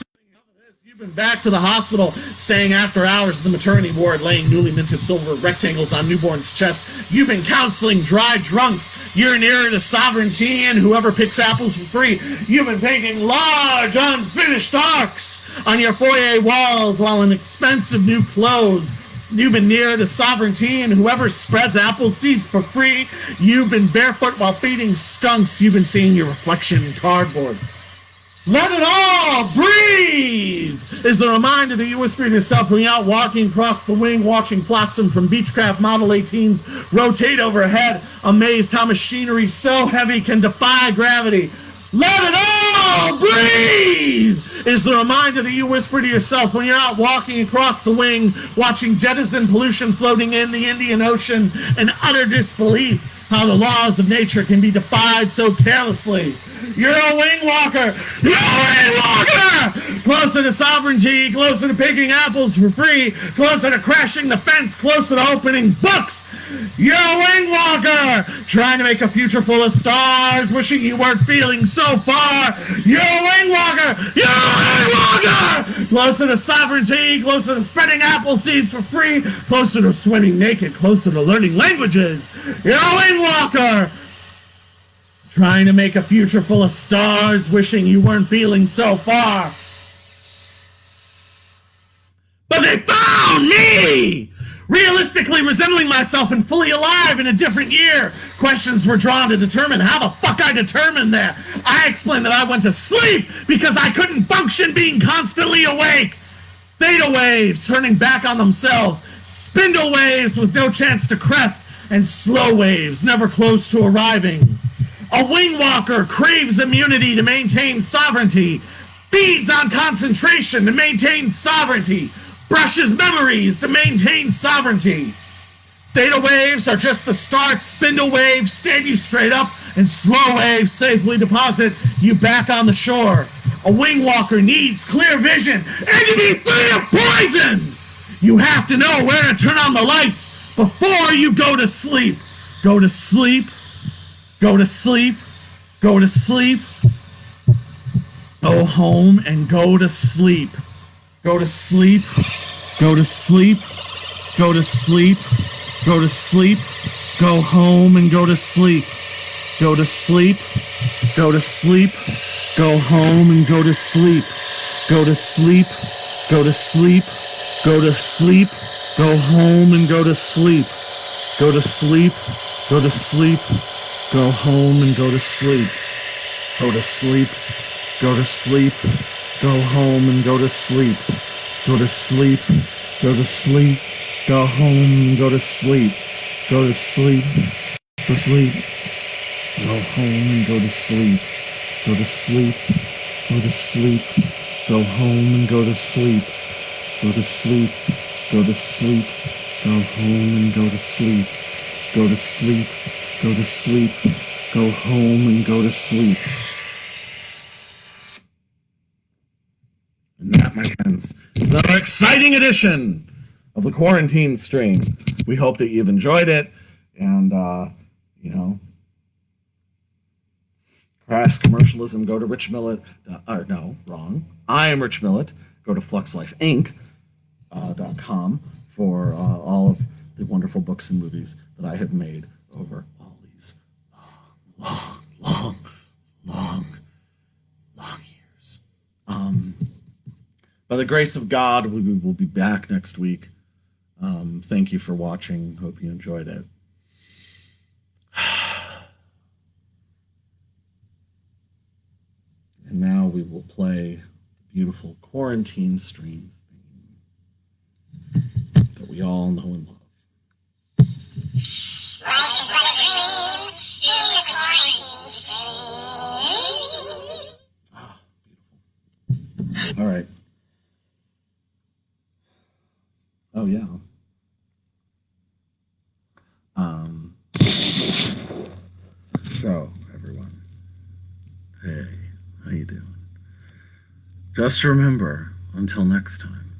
You've been back to the hospital, staying after hours at the maternity ward, laying newly minted silver rectangles on newborn's chest. You've been counseling dry drunks. You're nearer to sovereignty and whoever picks apples for free. You've been painting large, unfinished arcs on your foyer walls while in expensive new clothes. You've been near to sovereignty and whoever spreads apple seeds for free. You've been barefoot while feeding skunks. You've been seeing your reflection in cardboard. Let it all breathe is the reminder that you whisper to yourself when you're out walking across the wing, watching flotsam from Beechcraft Model 18s rotate overhead, amazed how machinery so heavy can defy gravity. Let it all breathe is the reminder that you whisper to yourself when you're out walking across the wing, watching jettison pollution floating in the Indian Ocean, in utter disbelief how the laws of nature can be defied so carelessly. You're a wing walker! You're a wing walker! Closer to sovereignty, closer to picking apples for free, closer to crashing the fence, closer to opening books! You're a wing walker! Trying to make a future full of stars, wishing you weren't feeling so far! You're a wing walker! You're a wing walker! Closer to sovereignty, closer to spreading apple seeds for free, closer to swimming naked, closer to learning languages! You're a wing walker! Trying to make a future full of stars, wishing you weren't feeling so far. But they found me! Realistically resembling myself and fully alive in a different year. Questions were drawn to determine how the fuck I determined that. I explained that I went to sleep because I couldn't function being constantly awake. Theta waves turning back on themselves. Spindle waves with no chance to crest. And slow waves never close to arriving. A wing walker craves immunity to maintain sovereignty, feeds on concentration to maintain sovereignty, brushes memories to maintain sovereignty. Theta waves are just the start. Spindle waves stand you straight up, and slow waves safely deposit you back on the shore. A wing walker needs clear vision and to be free of poison. You have to know where to turn on the lights before you go to sleep. Go to sleep. Go to sleep, go to sleep, go home and go to sleep. Go to sleep, go to sleep, go to sleep, go to sleep, go home and go to sleep. Go to sleep, go to sleep, go home and go to sleep. Go to sleep, go to sleep, go to sleep, go home and go to sleep. Go to sleep, go to sleep. Go home and go to sleep. Go to sleep. Go to sleep. Go home and go to sleep. Go to sleep. Go to sleep. Go home and go to sleep. Go to sleep. Go to sleep. Go home and go to sleep. Go to sleep. Go to sleep. Go home and go to sleep. Go to sleep. Go to sleep. Go home and go to sleep. Go to sleep. Go to sleep. Go home and go to sleep. And that, my friends, is another exciting edition of the Quarantine Stream. We hope that you've enjoyed it. And, crass commercialism, go to Rich Millet. No, wrong. I am Rich Millet. Go to fluxlifeinc.com for all of the wonderful books and movies that I have made over all these long years. By the grace of God, we will be back next week. Thank you for watching. Hope you enjoyed it. And now we will play the beautiful Quarantine Stream theme that we all know and love. Life is but a dream in the quarantine stream. Ah, beautiful. All right. Oh, yeah. So, everyone. Hey, how you doing? Just remember, until next time,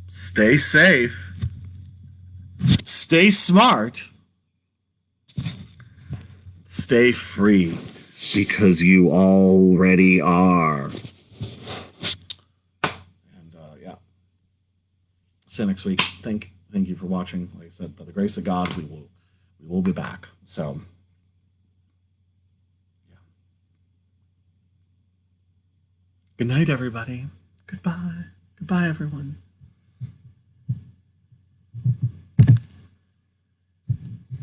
stay safe, stay smart, stay free, because you already are. And, yeah. See you next week. Thank you for watching. Like I said, by the grace of God, we will be back. So, yeah. Good night, everybody. Goodbye. Goodbye, everyone.